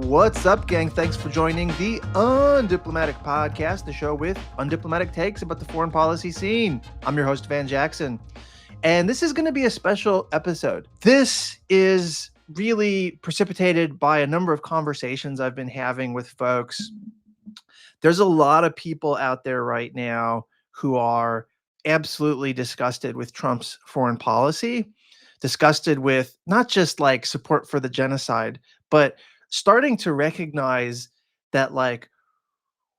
What's up, gang? Thanks for joining the Undiplomatic Podcast, the show with undiplomatic takes about the foreign policy scene. I'm your host, Van Jackson, and this is going to be a special episode. This is really precipitated by a number of conversations I've been having with folks. There's a lot of people out there right now who are absolutely disgusted with Trump's foreign policy, disgusted with not just like support for the genocide, but starting to recognize that like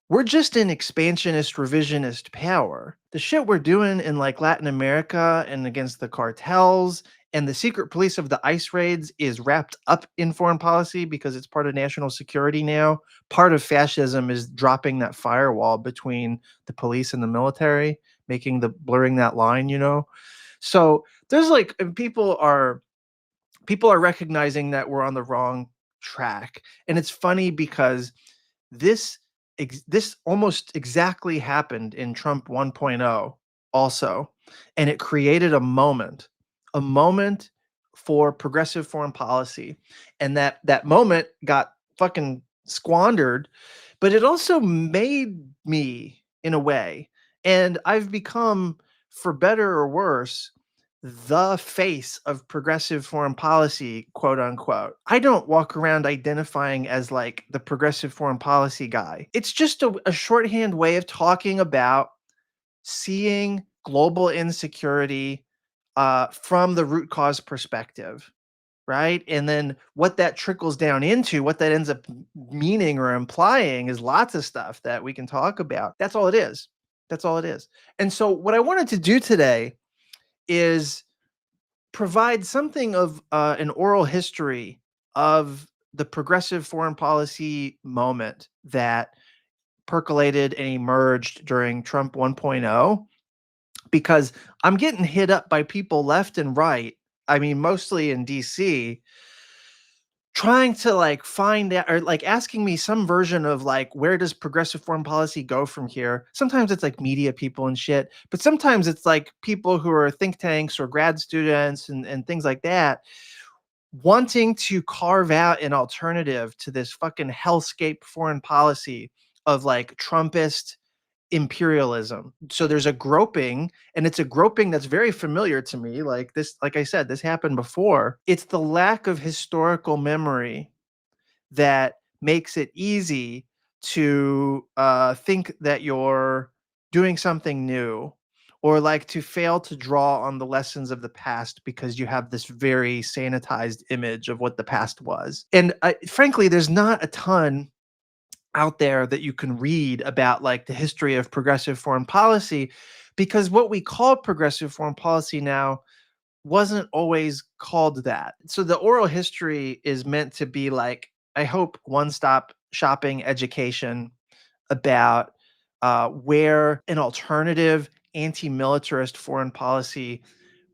we're just an expansionist revisionist power. The shit we're doing in like Latin America and against the cartels and the secret police of the ICE raids is wrapped up in foreign policy because it's part of national security now. Part of fascism is dropping that firewall between the police and the military, blurring that line, So there's like people are recognizing that we're on the wrong track. And it's funny because this this almost exactly happened in Trump 1.0 also, and it created a moment for progressive foreign policy, and that moment got fucking squandered, but it also made me in a way, and I've become, for better or worse, the face of progressive foreign policy, quote unquote. I don't walk around identifying as like the progressive foreign policy guy. It's just a shorthand way of talking about seeing global insecurity from the root cause perspective, right? And then what that trickles down into, what that ends up meaning or implying is lots of stuff that we can talk about. That's all it is. That's all it is. And so, what I wanted to do today is provide something of an oral history of the progressive foreign policy moment that percolated and emerged during Trump 1.0, because I'm getting hit up by people left and right. I mean, mostly in DC, trying to like find out or like asking me some version of like, where does progressive foreign policy go from here? Sometimes it's like media people and shit, but sometimes it's like people who are think tanks or grad students and things like that, wanting to carve out an alternative to this fucking hellscape foreign policy of like Trumpist imperialism. So there's a groping, and it's a groping that's very familiar to me. Like this, like I said, this happened before. It's the lack of historical memory that makes it easy to think that you're doing something new, or like to fail to draw on the lessons of the past because you have this very sanitized image of what the past was. And frankly, there's not a ton out there that you can read about like the history of progressive foreign policy, because what we call progressive foreign policy now wasn't always called that. So the oral history is meant to be like, I hope, one-stop shopping education about where an alternative anti-militarist foreign policy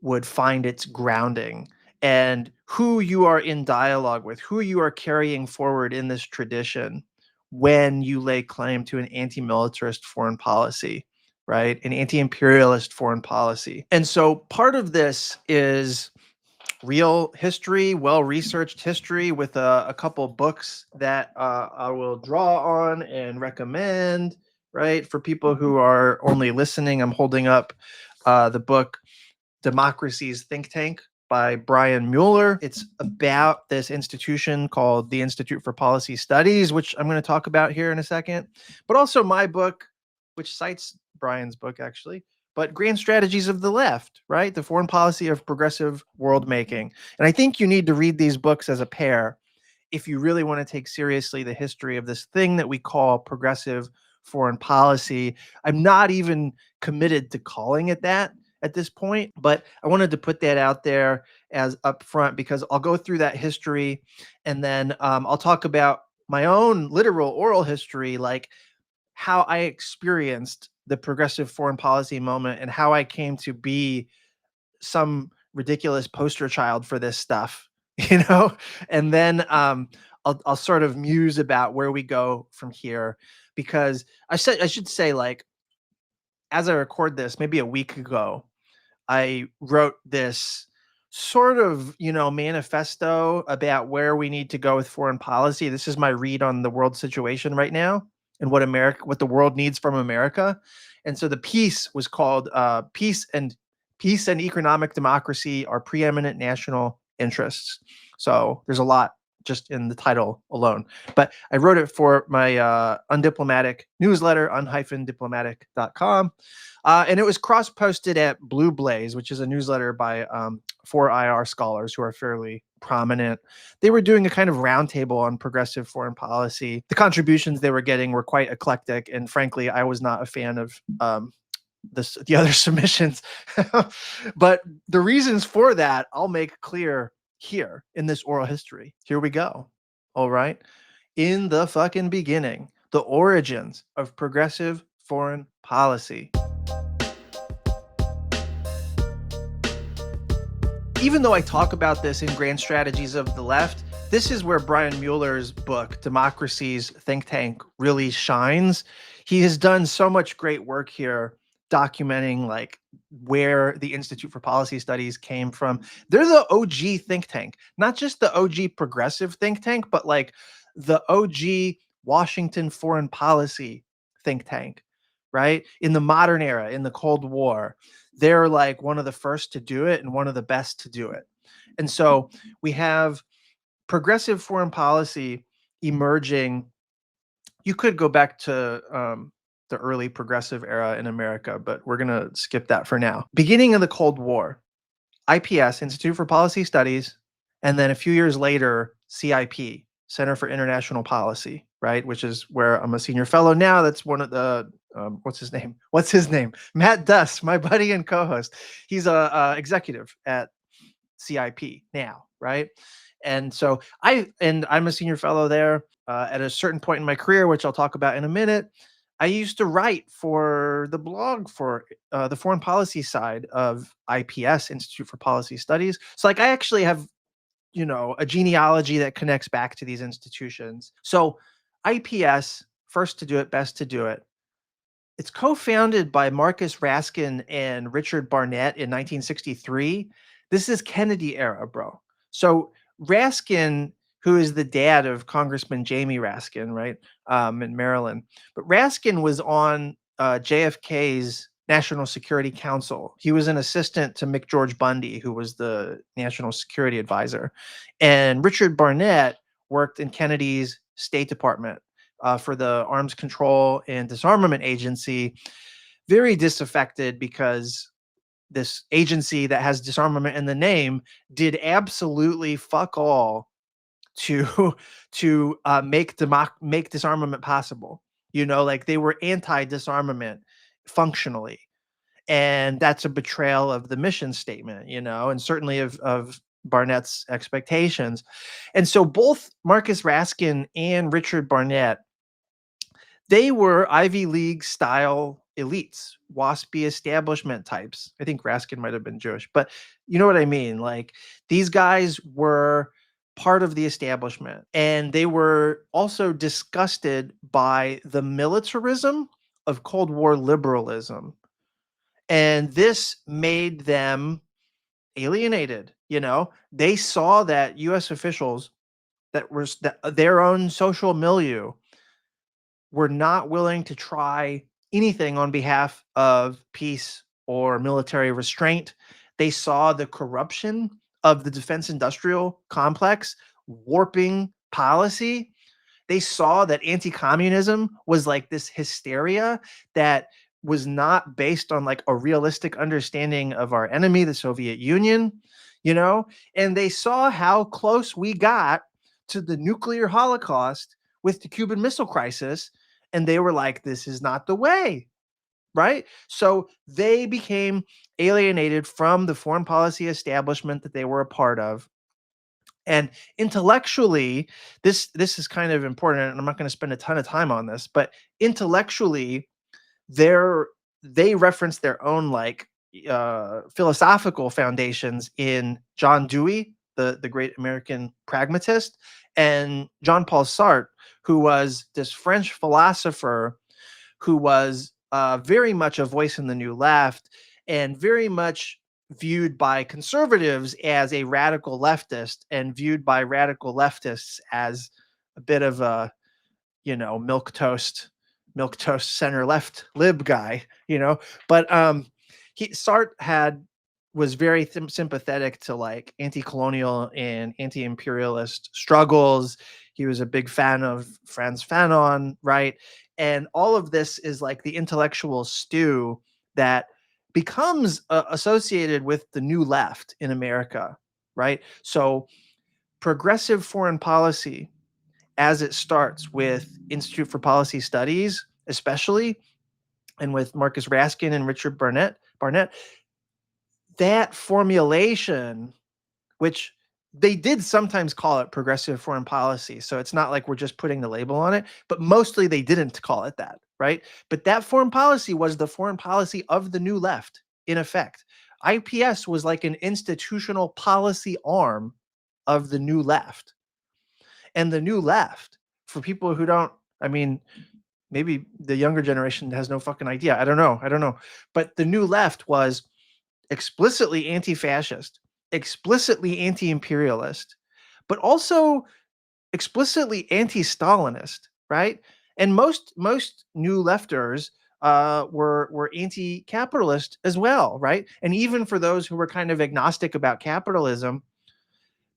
would find its grounding, and who you are in dialogue with, who you are carrying forward in this tradition when you lay claim to an anti-militarist foreign policy, right? An anti-imperialist foreign policy. And so part of this is real history, well-researched history with a couple books that I will draw on and recommend, right? For people who are only listening, I'm holding up the book Democracy's Think Tank by Brian Mueller. It's about this institution called the Institute for Policy Studies, which I'm going to talk about here in a second, but also my book, which cites Brian's book actually, but Grand Strategies of the Left, right? The Foreign Policy of Progressive World Making. And I think you need to read these books as a pair if you really want to take seriously the history of this thing that we call progressive foreign policy. I'm not even committed to calling it that at this point, but I wanted to put that out there as upfront because I'll go through that history, and then I'll talk about my own literal oral history, like how I experienced the progressive foreign policy moment and how I came to be some ridiculous poster child for this stuff, and then I'll sort of muse about where we go from here, because I should say, like, as I record this, maybe a week ago, I wrote this sort of, manifesto about where we need to go with foreign policy. This is my read on the world situation right now and what the world needs from America. And so the piece was called Peace and Economic Democracy Are Preeminent National Interests. So there's a lot just in the title alone. But I wrote it for my undiplomatic newsletter, un-diplomatic.com. And it was cross-posted at Blue Blaze, which is a newsletter by 4IR scholars who are fairly prominent. They were doing a kind of roundtable on progressive foreign policy. The contributions they were getting were quite eclectic, and frankly, I was not a fan of the other submissions. But the reasons for that, I'll make clear here in this oral history. Here we go. All right. In the fucking beginning, the origins of progressive foreign policy. Even though I talk about this in Grand Strategies of the Left, this is where Brian Mueller's book, Democracy's Think Tank, really shines. He has done so much great work here documenting like where the Institute for Policy Studies came from. They're the OG think tank, not just the OG progressive think tank, but like the OG Washington foreign policy think tank, right? In the modern era, in the Cold War, they're like one of the first to do it and one of the best to do it. And so we have progressive foreign policy emerging. You could go back to the early progressive era in America, but we're going to skip that for now. Beginning of the Cold War, IPS, Institute for Policy Studies, and then a few years later, CIP, Center for International Policy, right? Which is where I'm a senior fellow now. That's one of the, what's his name? What's his name? Matt Duss, my buddy and co-host. He's a executive at CIP now, right? And so I'm a senior fellow there. At a certain point in my career, which I'll talk about in a minute, I used to write for the blog for the foreign policy side of IPS, Institute for Policy Studies. So like I actually have, a genealogy that connects back to these institutions. So IPS, first to do it, best to do it. It's co-founded by Marcus Raskin and Richard Barnett in 1963. This is Kennedy era, bro. So Raskin, who is the dad of Congressman Jamie Raskin, right, in Maryland, but Raskin was on JFK's National Security Council. He was an assistant to McGeorge Bundy, who was the national security advisor. And Richard Barnett worked in Kennedy's State Department for the Arms Control and Disarmament Agency, very disaffected because this agency that has disarmament in the name did absolutely fuck all to make disarmament possible. Like they were anti-disarmament functionally, and that's a betrayal of the mission statement, and certainly of Barnett's expectations. And so both Marcus Raskin and Richard Barnett, they were Ivy League style elites, waspy establishment types. I think Raskin might have been Jewish, but you know what I mean? Like these guys were part of the establishment, and they were also disgusted by the militarism of Cold War liberalism. And this made them alienated. They saw that US officials that their own social milieu were not willing to try anything on behalf of peace or military restraint. They saw the corruption of the defense industrial complex warping policy. They saw that anti-communism was like this hysteria that was not based on like a realistic understanding of our enemy, the Soviet Union, and they saw how close we got to the nuclear holocaust with the Cuban Missile Crisis. And they were like, this is not the way, right? So they became alienated from the foreign policy establishment that they were a part of. And intellectually, this is kind of important, and I'm not going to spend a ton of time on this, but intellectually, they reference their own like philosophical foundations in John Dewey, the great American pragmatist, and Jean Paul Sartre, who was this French philosopher who was very much a voice in the New Left and very much viewed by conservatives as a radical leftist and viewed by radical leftists as a bit of a, milk toast center left lib guy, but he Sartre was very sympathetic to like anti-colonial and anti-imperialist struggles. He was a big fan of Frantz Fanon, right? And all of this is like the intellectual stew that becomes associated with the new left in America, right? So progressive foreign policy, as it starts with Institute for Policy Studies, especially, and with Marcus Raskin and Richard Barnett, that formulation, which they did sometimes call it progressive foreign policy. So it's not like we're just putting the label on it, but mostly they didn't call it that, right? But that foreign policy was the foreign policy of the new left, in effect. IPS was like an institutional policy arm of the new left. And the new left, for people who don't, I mean, maybe the younger generation has no fucking idea. I don't know. But the new left was explicitly anti-fascist, explicitly anti-imperialist, but also explicitly anti-Stalinist, right? And most new lefters were anti-capitalist as well, right? And even for those who were kind of agnostic about capitalism,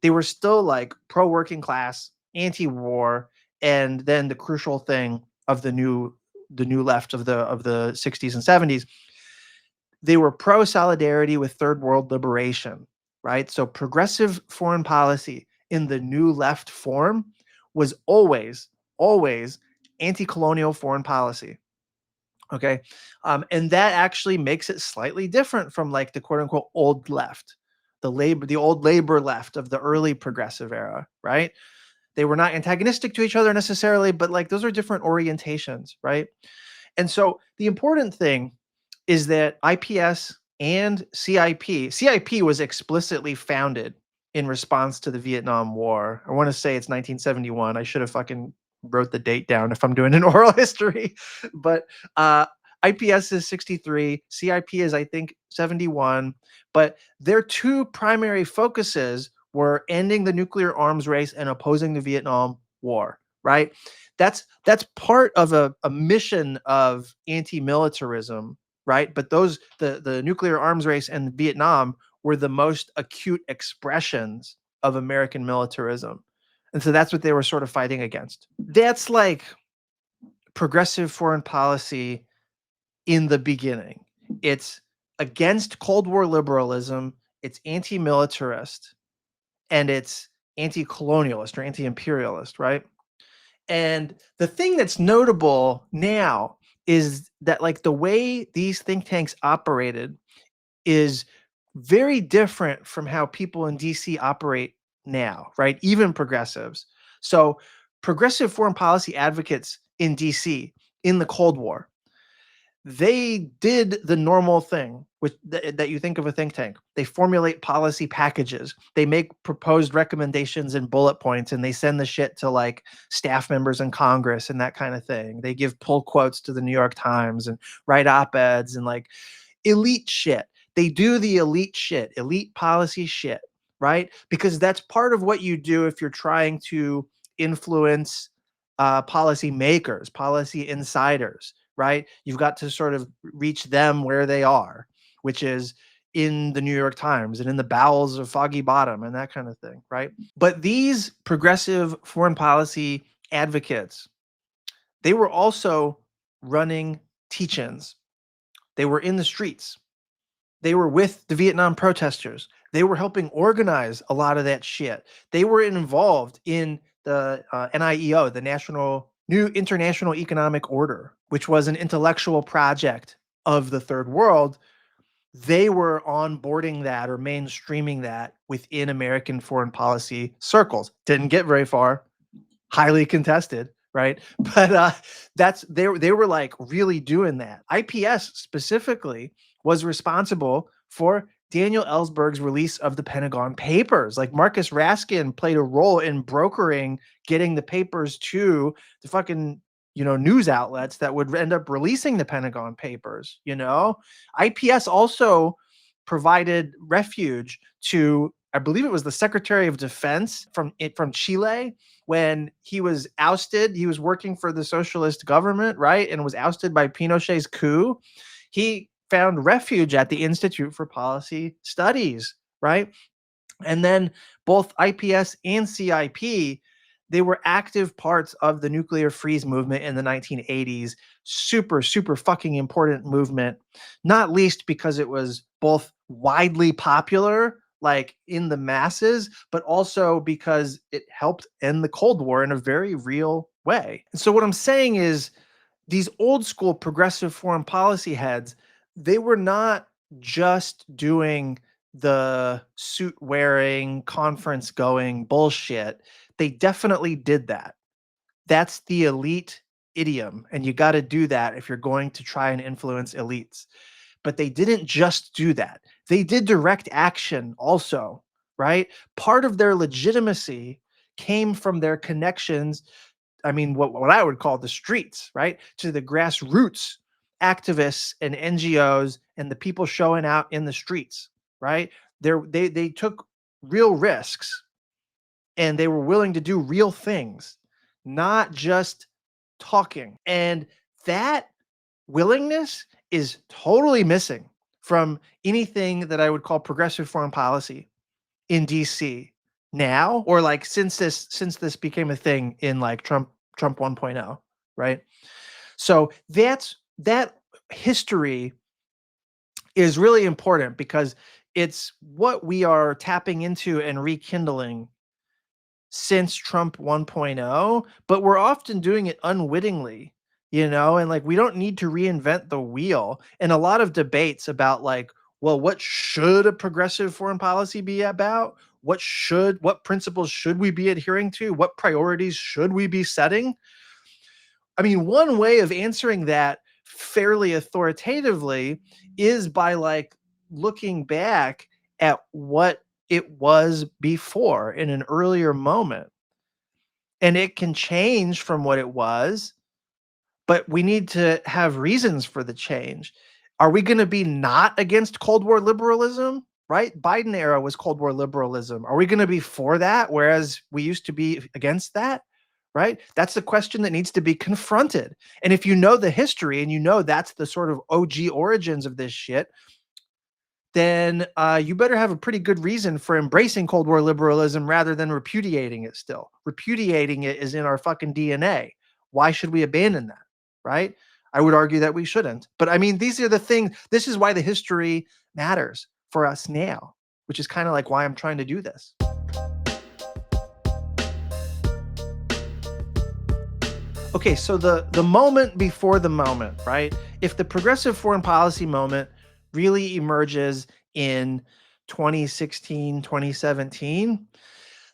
they were still like pro-working class, anti-war, and then the crucial thing of the new left of the 60s and 70s, they were pro solidarity with third world liberation, right? So progressive foreign policy in the new left form was always anti-colonial foreign policy. Okay. And that actually makes it slightly different from like the quote unquote old left, the old labor left of the early progressive era, right? They were not antagonistic to each other necessarily, but like those are different orientations, right? And so the important thing is that IPS and CIP was explicitly founded in response to the Vietnam War. I want to say it's 1971. I should have fucking wrote the date down if I'm doing an oral history, but IPS is 63, CIP is I think 71, but their two primary focuses were ending the nuclear arms race and opposing the Vietnam War, right? That's part of a mission of anti-militarism, right? But the nuclear arms race and Vietnam were the most acute expressions of American militarism. And so that's what they were sort of fighting against. That's like progressive foreign policy in the beginning. It's against Cold War liberalism, it's anti-militarist, and it's anti-colonialist or anti-imperialist, right? And the thing that's notable now is that like the way these think tanks operated is very different from how people in DC operate now, right? Even progressives. So progressive foreign policy advocates in DC in the Cold War, they did the normal thing that you think of a think tank. They formulate policy packages. They make proposed recommendations and bullet points, and they send the shit to like staff members in Congress and that kind of thing. They give pull quotes to the New York Times and write op-eds and like elite shit. They do the elite shit, elite policy shit, right? Because that's part of what you do if you're trying to influence policy makers, policy insiders, right? You've got to sort of reach them where they are, which is in the New York Times and in the bowels of Foggy Bottom and that kind of thing, right? But these progressive foreign policy advocates, they were also running teach-ins. They were in the streets. They were with the Vietnam protesters. They were helping organize a lot of that shit. They were involved in the NIEO, the New International Economic Order, which was an intellectual project of the Third World. They were onboarding that or mainstreaming that within American foreign policy circles. Didn't get very far, highly contested, right? But they were like really doing that. IPS specifically was responsible for Daniel Ellsberg's release of the Pentagon Papers. Like Marcus Raskin played a role in brokering getting the papers to the fucking news outlets that would end up releasing the Pentagon Papers. IPS also provided refuge to, I believe it was the Secretary of Defense from Chile when he was ousted. He was working for the socialist government, right? And was ousted by Pinochet's coup. He found refuge at the Institute for Policy Studies, right? And then both IPS and CIP, they were active parts of the nuclear freeze movement in the 1980s. Super, super fucking important movement, not least because it was both widely popular, like in the masses, but also because it helped end the Cold War in a very real way. And so, what I'm saying is, these old school progressive foreign policy heads, they were not just doing the suit wearing, conference going bullshit. They definitely did that. That's the elite idiom. And you got to do that if you're going to try and influence elites. But they didn't just do that, they did direct action also, right? Part of their legitimacy came from their connections. I mean, what I would call the streets, right? To the grassroots activists and NGOs and the people showing out in the streets, right? They took real risks and they were willing to do real things, not just talking. And that willingness is totally missing from anything that I would call progressive foreign policy in DC now, or like since this became a thing in like Trump 1.0, right? So that history is really important because it's what we are tapping into and rekindling since Trump 1.0, but we're often doing it unwittingly, and like we don't need to reinvent the wheel. And a lot of debates about like, well, what should a progressive foreign policy be about? What principles should we be adhering to? What priorities should we be setting? I mean, one way of answering that fairly authoritatively is by like looking back at what it was before in an earlier moment. And it can change from what it was, but we need to have reasons for the change. Are we going to be not against Cold War liberalism? Right? Biden era was Cold War liberalism. Are we going to be for that, whereas we used to be against that? Right? That's the question that needs to be confronted. And if you know the history and you know that's the sort of OG origins of this shit, then you better have a pretty good reason for embracing Cold War liberalism rather than repudiating it still. Repudiating it is in our fucking DNA. Why should we abandon that? Right? I would argue that we shouldn't. But I mean, these are the things, this is why the history matters for us now, which is kind of like why I'm trying to do this. Okay, so the moment before the moment, right? If the progressive foreign policy moment really emerges in 2016, 2017,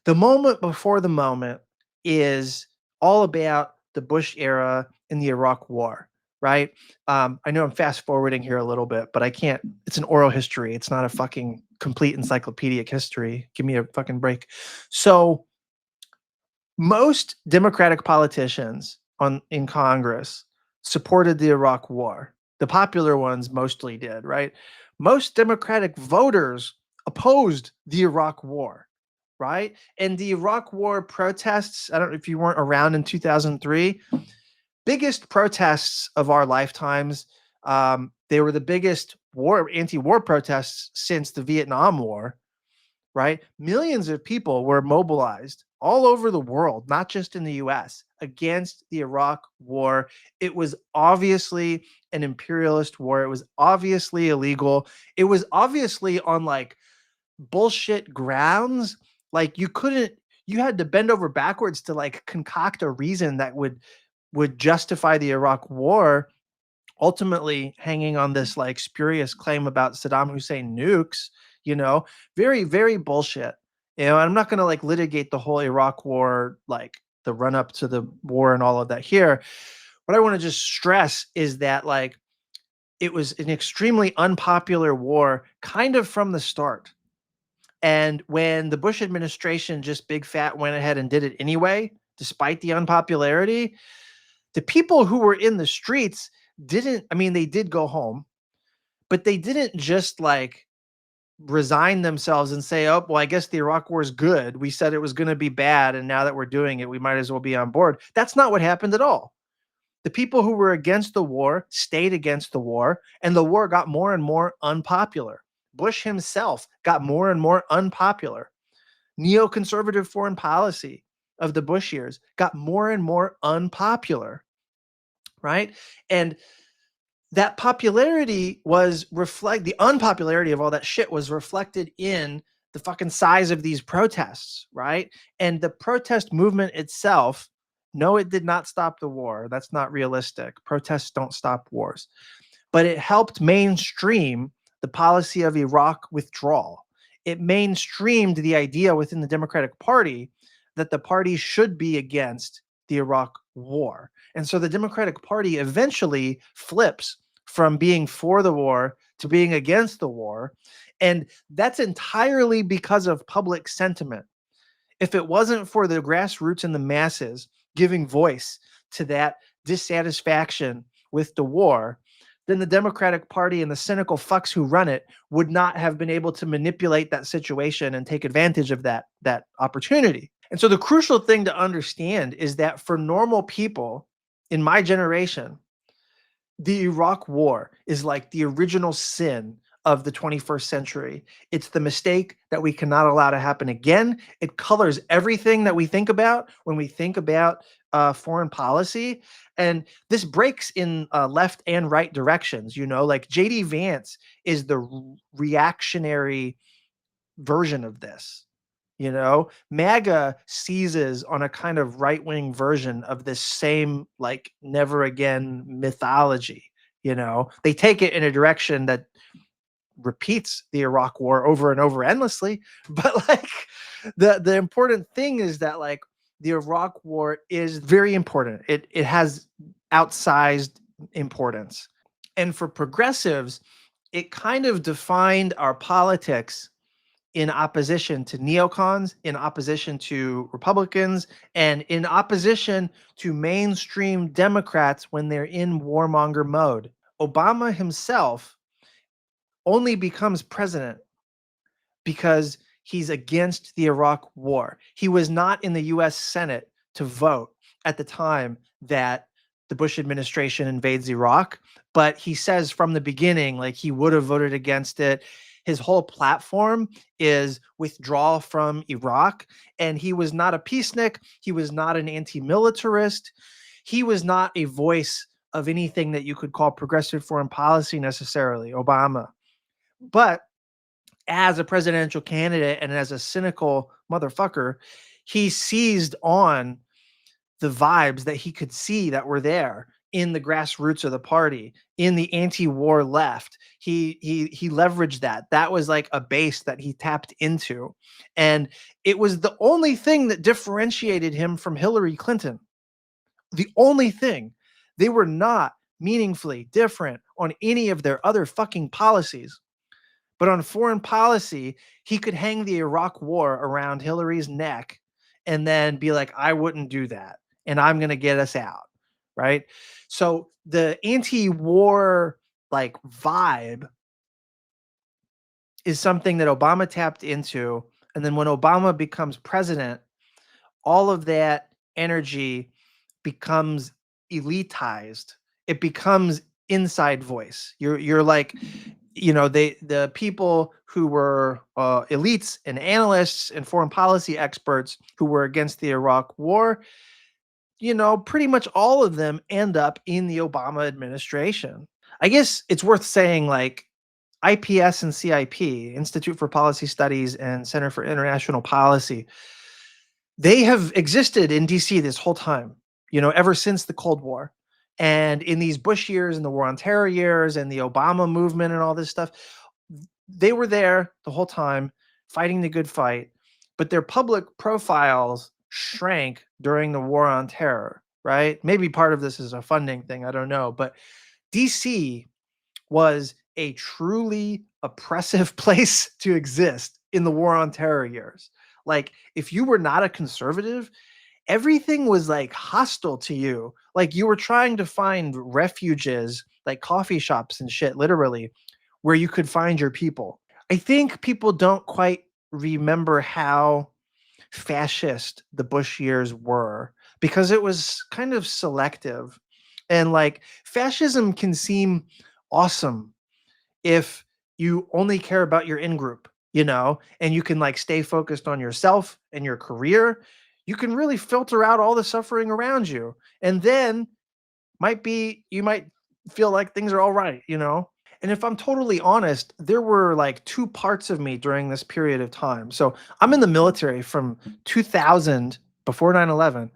the moment before the moment is all about the Bush era and the Iraq War, right? I know I'm fast forwarding here a little bit, but I can't. It's an oral history. It's not a fucking complete encyclopedic history. Give me a fucking break. So most Democratic politicians in Congress supported the Iraq War. The popular ones mostly did, right? Most Democratic voters opposed the Iraq War, right? And the Iraq War protests, I don't know if you weren't around in 2003, biggest protests of our lifetimes. They were the biggest anti-war protests since the Vietnam War, right? Millions of people were mobilized all over the world, not just in the US, against the Iraq War. It was obviously an imperialist war. It was obviously illegal. It was obviously on like bullshit grounds. Like you had to bend over backwards to like concoct a reason that would justify the Iraq War, ultimately hanging on this like spurious claim about Saddam Hussein nukes, very, very bullshit. And I'm not going to like litigate the whole Iraq war, like the run up to the war and all of that here. What I want to just stress is that like it was an extremely unpopular war kind of from the start. And when the Bush administration just big fat went ahead and did it anyway, despite the unpopularity, the people who were in the streets didn't, I mean, they did go home, but they didn't just like resign themselves and say, oh, well, I guess the Iraq war is good. We said it was going to be bad. And now that we're doing it, we might as well be on board. That's not what happened at all. The people who were against the war stayed against the war, and the war got more and more unpopular. Bush himself got more and more unpopular. Neoconservative foreign policy of the Bush years got more and more unpopular, right? And that popularity was the unpopularity of all that shit was reflected in the fucking size of these protests, right? And the protest movement itself, no, it did not stop the war. That's not realistic. Protests don't stop wars. But it helped mainstream the policy of Iraq withdrawal. It mainstreamed the idea within the Democratic Party that the party should be against the Iraq war. And so the Democratic Party eventually flips from being for the war to being against the war. And that's entirely because of public sentiment. If it wasn't for the grassroots and the masses giving voice to that dissatisfaction with the war, then the Democratic Party and the cynical fucks who run it would not have been able to manipulate that situation and take advantage of that opportunity. And so the crucial thing to understand is that for normal people in my generation, the Iraq war is like the original sin of the 21st century. It's the mistake that we cannot allow to happen again. It colors everything that we think about when we think about foreign policy. And this breaks in left and right directions. You know, like J.D. Vance is the reactionary version of this. You know, MAGA seizes on a kind of right-wing version of this same like never again mythology. You know, they take it in a direction that repeats the Iraq war over and over endlessly. But like the important thing is that like the Iraq war is very important. It has outsized importance. And for progressives, it kind of defined our politics in opposition to neocons, in opposition to Republicans, and in opposition to mainstream Democrats when they're in warmonger mode. Obama himself only becomes president because he's against the Iraq war. He was not in the US Senate to vote at the time that the Bush administration invades Iraq, but he says from the beginning, like he would have voted against it. His whole platform is withdrawal from Iraq, and he was not a peacenik. He was not an anti-militarist. He was not a voice of anything that you could call progressive foreign policy necessarily, Obama. But as a presidential candidate and as a cynical motherfucker, he seized on the vibes that he could see that were there in the grassroots of the party, in the anti-war left. He leveraged that. That was like a base that he tapped into. And it was the only thing that differentiated him from Hillary Clinton. The only thing. They were not meaningfully different on any of their other fucking policies. But on foreign policy, he could hang the Iraq war around Hillary's neck and then be like, I wouldn't do that. And I'm going to get us out. Right. So the anti-war like vibe is something that Obama tapped into. And then when Obama becomes president, all of that energy becomes elitized. It becomes inside voice. You're like, you know, the people who were elites and analysts and foreign policy experts who were against the Iraq war, you know, pretty much all of them end up in the Obama administration. I guess it's worth saying like IPS and CIP, Institute for Policy Studies and Center for International Policy, they have existed in DC this whole time, you know, ever since the Cold War. And in these Bush years and the War on Terror years and the Obama movement and all this stuff, they were there the whole time fighting the good fight, but their public profiles shrank during the War on Terror, right? Maybe part of this is a funding thing, I don't know. But DC was a truly oppressive place to exist in the War on Terror years. Like, if you were not a conservative, everything was like hostile to you. Like, you were trying to find refuges, like coffee shops and shit, literally, where you could find your people. I think people don't quite remember how fascist the Bush years were because it was kind of selective. And like fascism can seem awesome if you only care about your in group, and you can like stay focused on yourself and your career. You can really filter out all the suffering around you. And then you might feel like things are all right. And if I'm totally honest, there were like two parts of me during this period of time. So I'm in the military from 2000, before 9/11,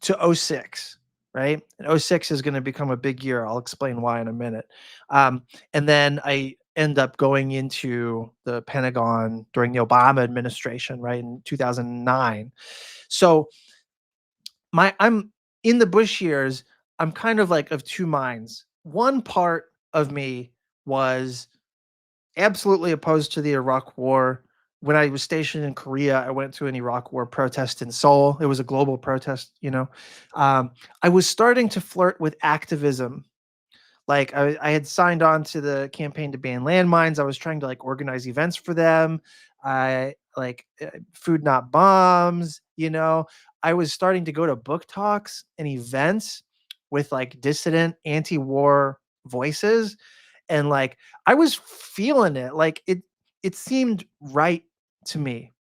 to '06, right? And '06 is going to become a big year. I'll explain why in a minute. And then I end up going into the Pentagon during the Obama administration, right, in 2009. So I'm in the Bush years, I'm kind of like of two minds. One part of me was absolutely opposed to the Iraq War. When I was stationed in Korea, I went to an Iraq War protest in Seoul. It was a global protest. I was starting to flirt with activism. Like I had signed on to the campaign to ban landmines. I was trying to like organize events for them. I like food not bombs. I was starting to go to book talks and events with like dissident anti-war voices, and like I was feeling it. Like it seemed right to me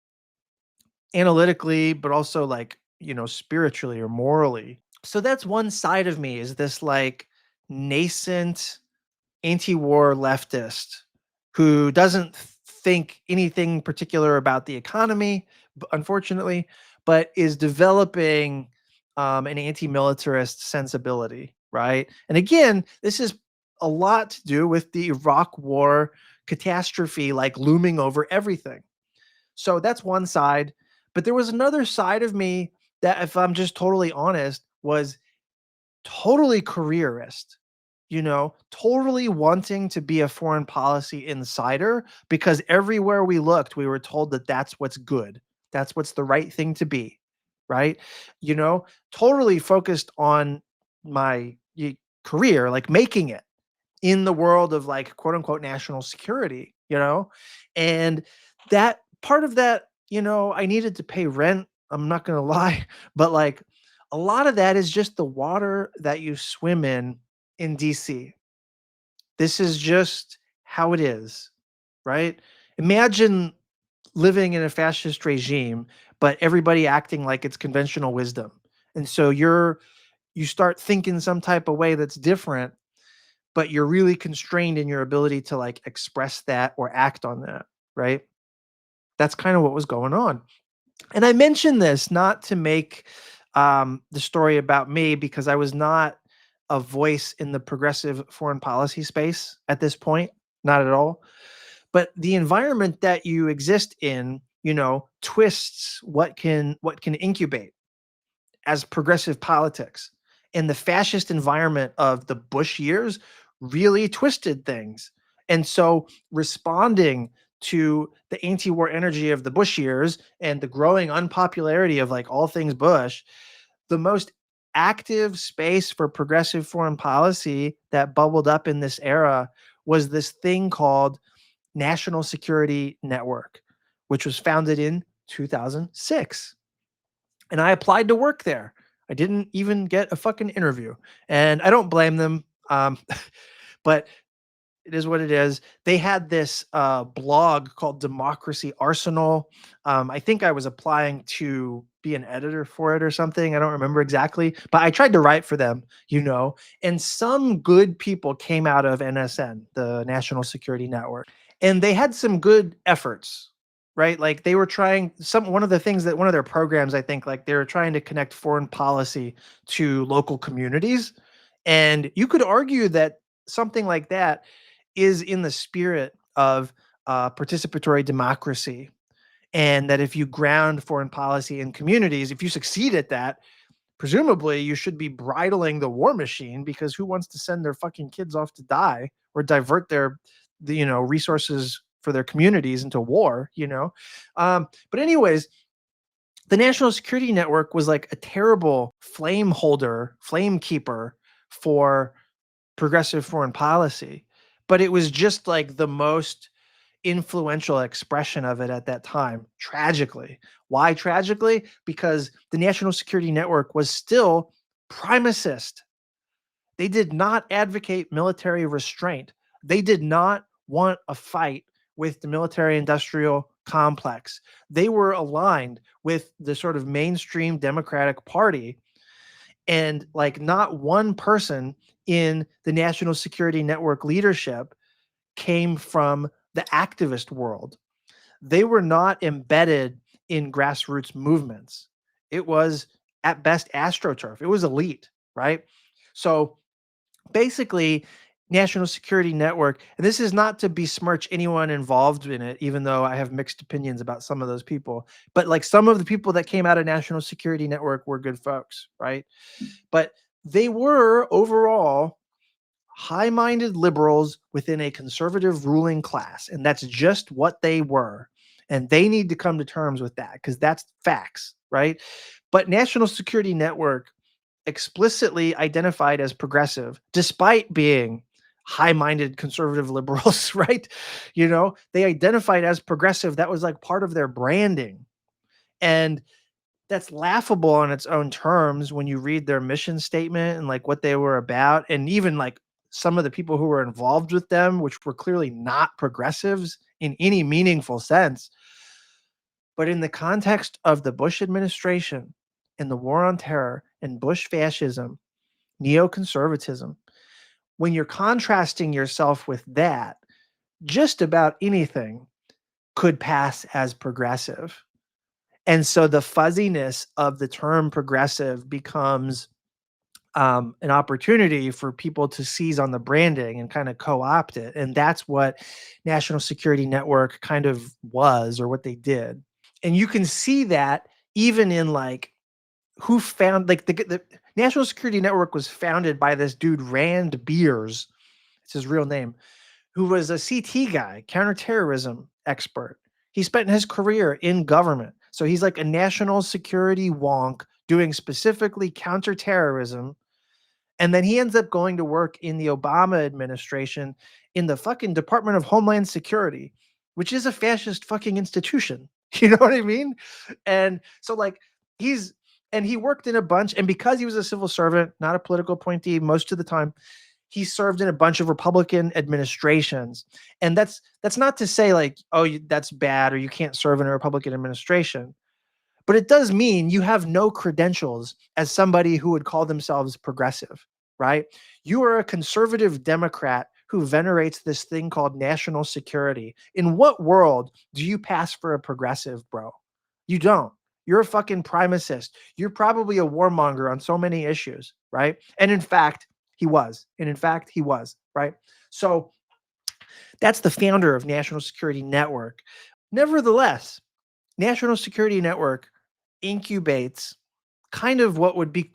analytically, but also like, spiritually or morally. So that's one side of me, is this like nascent anti-war leftist who doesn't think anything particular about the economy, unfortunately, but is developing an anti-militarist sensibility, right? And again, this is a lot to do with the Iraq War catastrophe, like looming over everything. So that's one side. But there was another side of me that, if I'm just totally honest, was totally careerist, totally wanting to be a foreign policy insider because everywhere we looked, we were told that that's what's good. That's what's the right thing to be, right? Totally focused on my career, like making it in the world of like quote unquote national security. And that part of that, I needed to pay rent. I'm not going to lie, but like a lot of that is just the water that you swim in DC. This is just how it is, right? Imagine living in a fascist regime, but everybody acting like it's conventional wisdom. And so you start thinking some type of way that's different, but you're really constrained in your ability to like express that or act on that, right? That's kind of what was going on. And I mention this not to make the story about me, because I was not a voice in the progressive foreign policy space at this point, not at all. But the environment that you exist in, twists what can incubate as progressive politics. And the fascist environment of the Bush years really twisted things. And so responding to the anti-war energy of the Bush years and the growing unpopularity of like all things Bush, the most active space for progressive foreign policy that bubbled up in this era was this thing called National Security Network, which was founded in 2006. And I applied to work there. I didn't even get a fucking interview, and I don't blame them. But it is what it is. They had this blog called Democracy Arsenal. I think I was applying to be an editor for it or something. I don't remember exactly, but I tried to write for them. And some good people came out of NSN, the National Security Network, and they had some good efforts, right? Like they were trying one of the things that one of their programs, I think, like they were trying to connect foreign policy to local communities. And you could argue that something like that is in the spirit of participatory democracy. And that if you ground foreign policy in communities, if you succeed at that, presumably you should be bridling the war machine, because who wants to send their fucking kids off to die or divert the resources for their communities into war. But anyways, the National Security Network was like a terrible flame holder, flame keeper for progressive foreign policy, but it was just like the most influential expression of it at that time, tragically. Why tragically? Because the National Security Network was still primacist. They did not advocate military restraint. They did not want a fight with the military industrial complex. They were aligned with the sort of mainstream Democratic Party. And like not one person in the National Security Network leadership came from the activist world. They were not embedded in grassroots movements. It was at best astroturf. It was elite, right? So basically, National Security Network, and this is not to besmirch anyone involved in it, even though I have mixed opinions about some of those people, but like some of the people that came out of National Security Network were good folks, right? But they were overall high-minded liberals within a conservative ruling class, and that's just what they were. And they need to come to terms with that because that's facts, right? But National Security Network explicitly identified as progressive despite being high-minded conservative liberals, right? They identified as progressive. That was like part of their branding. And that's laughable on its own terms when you read their mission statement and like what they were about, and even like some of the people who were involved with them, which were clearly not progressives in any meaningful sense. But in the context of the Bush administration and the war on terror and Bush fascism, neoconservatism, when you're contrasting yourself with that, just about anything could pass as progressive. And so the fuzziness of the term progressive becomes an opportunity for people to seize on the branding and kind of co-opt it. And that's what National Security Network kind of was, or what they did. And you can see that even in like who found like the National Security Network was founded by this dude, Rand Beers. It's his real name, who was a CT guy, counterterrorism expert. He spent his career in government. So he's like a national security wonk doing specifically counterterrorism. And then he ends up going to work in the Obama administration in the fucking Department of Homeland Security, which is a fascist fucking institution. You know what I mean? And so like he worked in a bunch, and because he was a civil servant, not a political appointee most of the time, he served in a bunch of Republican administrations. And that's not to say like, oh, that's bad or you can't serve in a Republican administration. But it does mean you have no credentials as somebody who would call themselves progressive, right? You are a conservative Democrat who venerates this thing called national security. In what world do you pass for a progressive, bro? You don't. You're a fucking primacist. You're probably a warmonger on so many issues, right? And in fact, he was. And in fact, he was, right? So that's the founder of National Security Network. Nevertheless, National Security Network incubates kind of what would be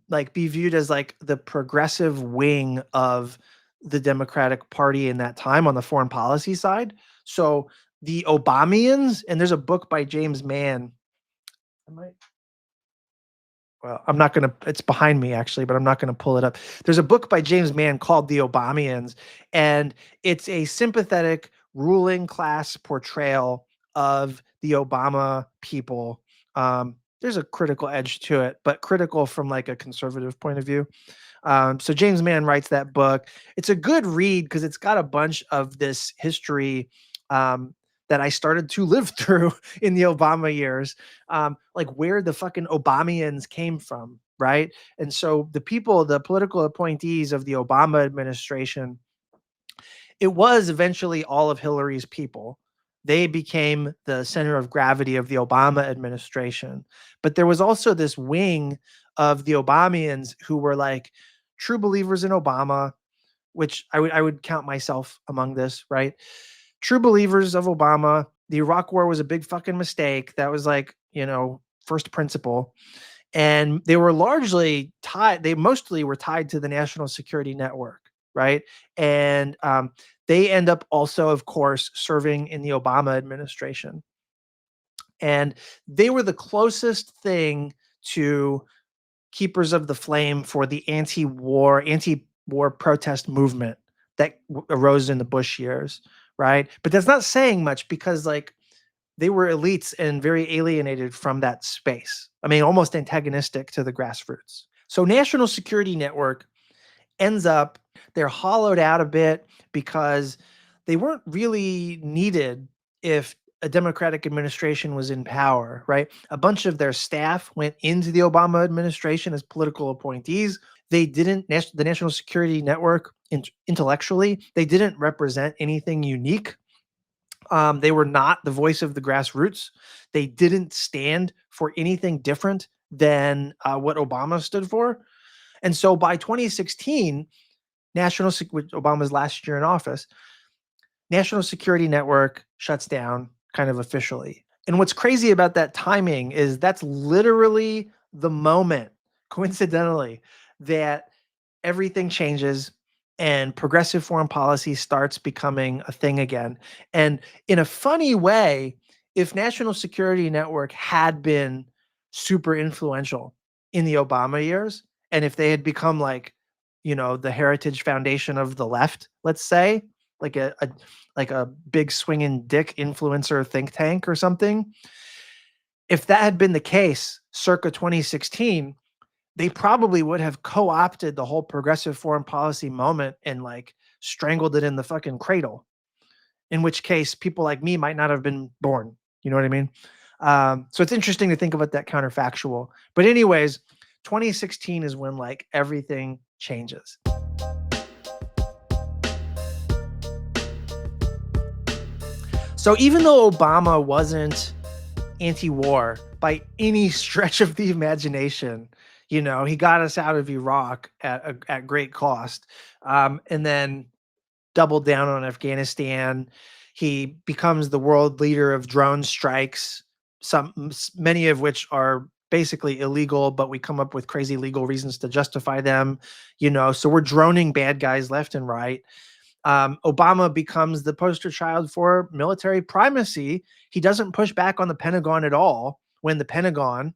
like be viewed as like the progressive wing of the Democratic Party in that time on the foreign policy side. So the Obamians, and there's a book by James Mann. I might Well, I'm not gonna it's behind me actually, but I'm not gonna pull it up. There's a book by James Mann called The Obamians, and it's a sympathetic ruling class portrayal of the Obama people. There's a critical edge to it, but critical from like a conservative point of view. So James Mann writes that book. It's a good read because it's got a bunch of this history um, that I started to live through in the Obama years, like where the fucking Obamians came from, right? And so the people, the political appointees of the Obama administration, it was eventually all of Hillary's people. They became the center of gravity of the Obama administration. But there was also this wing of the Obamians who were like true believers in Obama, which I would count myself among this, right? True believers of Obama. The Iraq War was a big fucking mistake. That was like, first principle. And they were largely tied, they mostly were tied to the National Security Network, right? And they end up also, of course, serving in the Obama administration. And they were the closest thing to keepers of the flame for the anti-war protest movement that arose in the Bush years, right? But that's not saying much because like they were elites and very alienated from that space. I mean, almost antagonistic to the grassroots. So National Security Network ends up they're hollowed out a bit because they weren't really needed if a Democratic administration was in power, right? A bunch of their staff went into the Obama administration as political appointees. They didn't, the National Security Network intellectually, they didn't represent anything unique. They were not the voice of the grassroots. They didn't stand for anything different than what Obama stood for. And so by 2016, which Obama's last year in office, National Security Network shuts down kind of officially. And what's crazy about that timing is that's literally the moment, coincidentally, that everything changes and progressive foreign policy starts becoming a thing again. And in a funny way, if National Security Network had been super influential in the Obama years, and if they had become like, the heritage foundation of the left, let's say, like a big swinging dick influencer think tank or something, if that had been the case circa 2016, they probably would have co-opted the whole progressive foreign policy moment and like strangled it in the fucking cradle. In which case, people like me might not have been born. You know what I mean? So it's interesting to think about that counterfactual. But anyways, 2016 is when like everything changes. So even though Obama wasn't anti-war by any stretch of the imagination, he got us out of Iraq at great cost, and then doubled down on Afghanistan. He becomes the world leader of drone strikes, many of which are basically illegal, but we come up with crazy legal reasons to justify them. So we're droning bad guys left and right. Obama becomes the poster child for military primacy. He doesn't push back on the Pentagon at all when the Pentagon,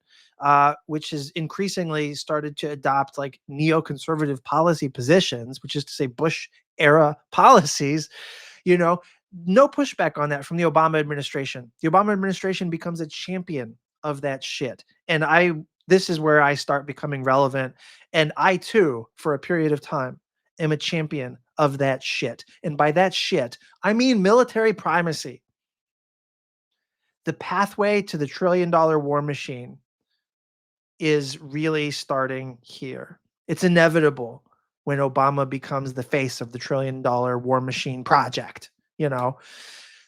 which has increasingly started to adopt like neoconservative policy positions, which is to say Bush era policies, no pushback on that from the Obama administration. The Obama administration becomes a champion of that shit. And this is where I start becoming relevant. And I too, for a period of time, am a champion of that shit. And by that shit, I mean military primacy. The pathway to the $1 trillion war machine is really starting here. It's inevitable when Obama becomes the face of the $1 trillion war machine project,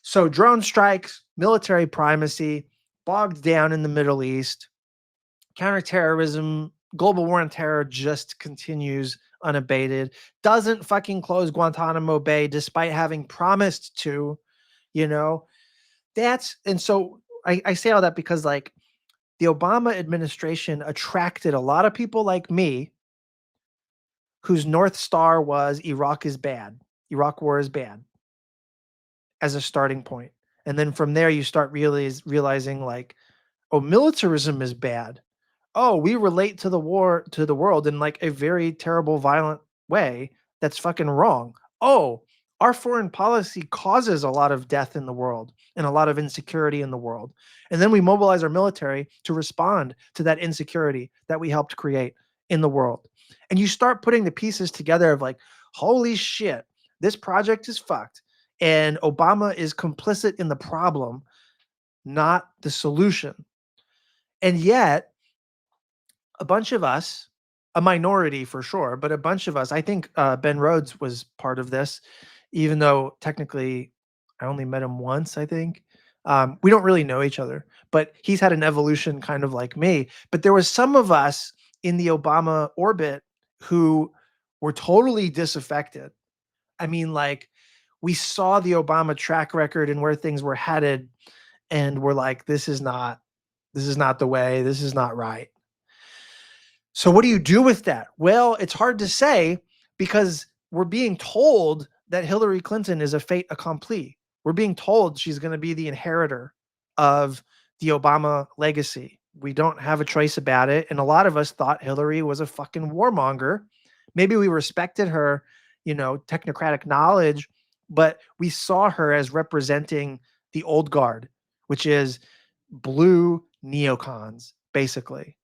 So drone strikes, military primacy, bogged down in the Middle East, counterterrorism, global war on terror just continues unabated, doesn't fucking close Guantanamo Bay despite having promised to, and so I say all that because like the Obama administration attracted a lot of people like me whose North Star was Iraq is bad. Iraq war is bad as a starting point. And then from there, you start realizing like, oh, militarism is bad. Oh, we relate to the war, to the world in like a very terrible, violent way. That's fucking wrong. Oh, our foreign policy causes a lot of death in the world and a lot of insecurity in the world. And then we mobilize our military to respond to that insecurity that we helped create in the world. And you start putting the pieces together of like, holy shit, this project is fucked. And Obama is complicit in the problem, not the solution. And yet, a bunch of us, a minority for sure, but a bunch of us, I think Ben Rhodes was part of this, even though technically I only met him once, I think. We don't really know each other, but he's had an evolution kind of like me. But there was some of us in the Obama orbit who were totally disaffected. I mean, like, we saw the Obama track record and where things were headed, and we're like, this is not the way, this is not right. So what do you do with that? Well, it's hard to say because we're being told that Hillary Clinton is a fait accompli. We're being told she's going to be the inheritor of the Obama legacy. We don't have a choice about it. And a lot of us thought Hillary was a fucking warmonger. Maybe we respected her, technocratic knowledge but we saw her as representing the old guard, which is blue neocons, basically.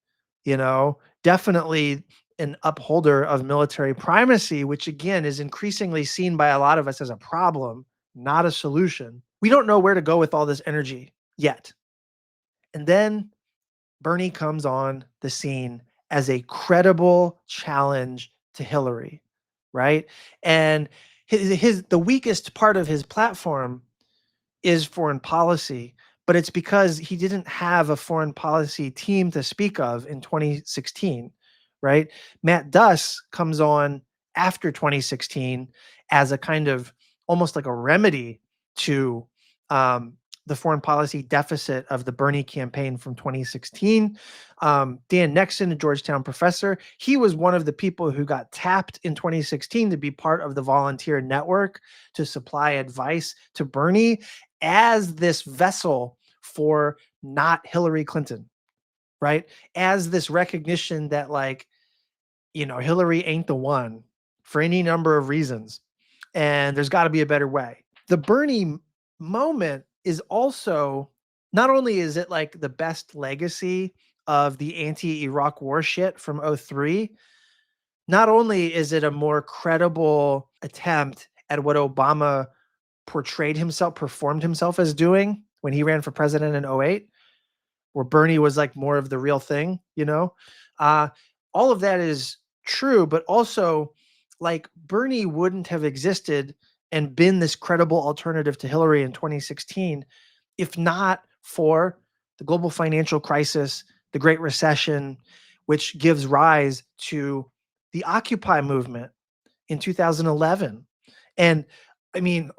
Definitely an upholder of military primacy, which again is increasingly seen by a lot of us as a problem, not a solution. We don't know where to go with all this energy yet. And then Bernie comes on the scene as a credible challenge to Hillary, right? And the weakest part of his platform is foreign policy, but it's because he didn't have a foreign policy team to speak of in 2016, right? Matt Duss comes on after 2016 as a kind of almost like a remedy to um, the foreign policy deficit of the Bernie campaign from 2016. Dan Nexon, a Georgetown professor, he was one of the people who got tapped in 2016 to be part of the volunteer network to supply advice to Bernie as this vessel for not Hillary Clinton, right? As this recognition that, like, Hillary ain't the one for any number of reasons. And there's got to be a better way. The Bernie moment is also, not only is it like the best legacy of the anti-Iraq war shit from 03, not only is it a more credible attempt at what Obama performed himself as doing when he ran for president in 08, where Bernie was like more of the real thing. Uh, all of that is true, but also like Bernie wouldn't have existed and been this credible alternative to Hillary in 2016 if not for the global financial crisis, the Great Recession, which gives rise to the Occupy movement in 2011. And I mean,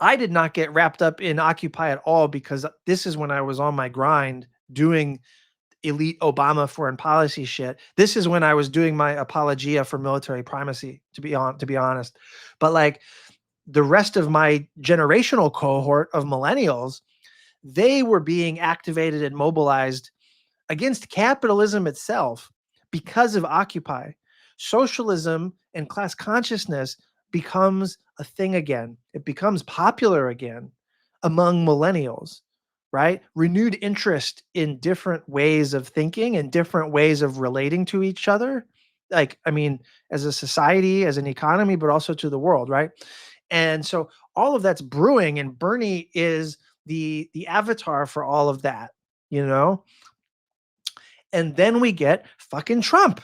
I did not get wrapped up in Occupy at all because this is when I was on my grind doing elite Obama foreign policy shit. This is when I was doing my apologia for military primacy, to be honest. But like the rest of my generational cohort of millennials, they were being activated and mobilized against capitalism itself because of Occupy. Socialism and class consciousness becomes a thing again. It becomes popular again among millennials, right? Renewed interest in different ways of thinking and different ways of relating to each other. Like, I mean, as a society, as an economy, but also to the world, right? And so all of that's brewing, and Bernie is the avatar for all of that, you know? And then we get fucking Trump,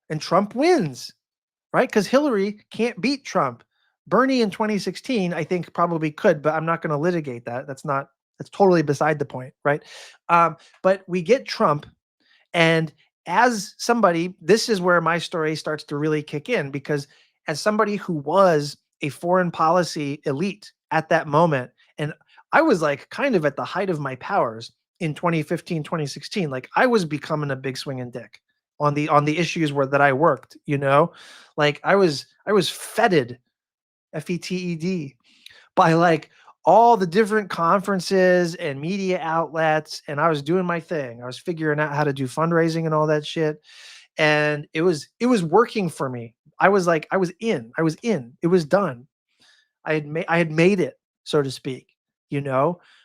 and Trump wins, right? Because Hillary can't beat Trump. Bernie in 2016, I think probably could, but I'm not going to litigate that. That's totally beside the point, right? But we get Trump, and as somebody, this is where my story starts to really kick in, because as somebody who was a foreign policy elite at that moment, and I was like kind of at the height of my powers in 2015, 2016, like I was becoming a big swinging dick on the issues that I worked. Like I was feted, FETED, by like all the different conferences and media outlets, and I was doing my thing. I was figuring out how to do fundraising and all that shit, and it was working for me. I was in. It was done. I had made it, so to speak.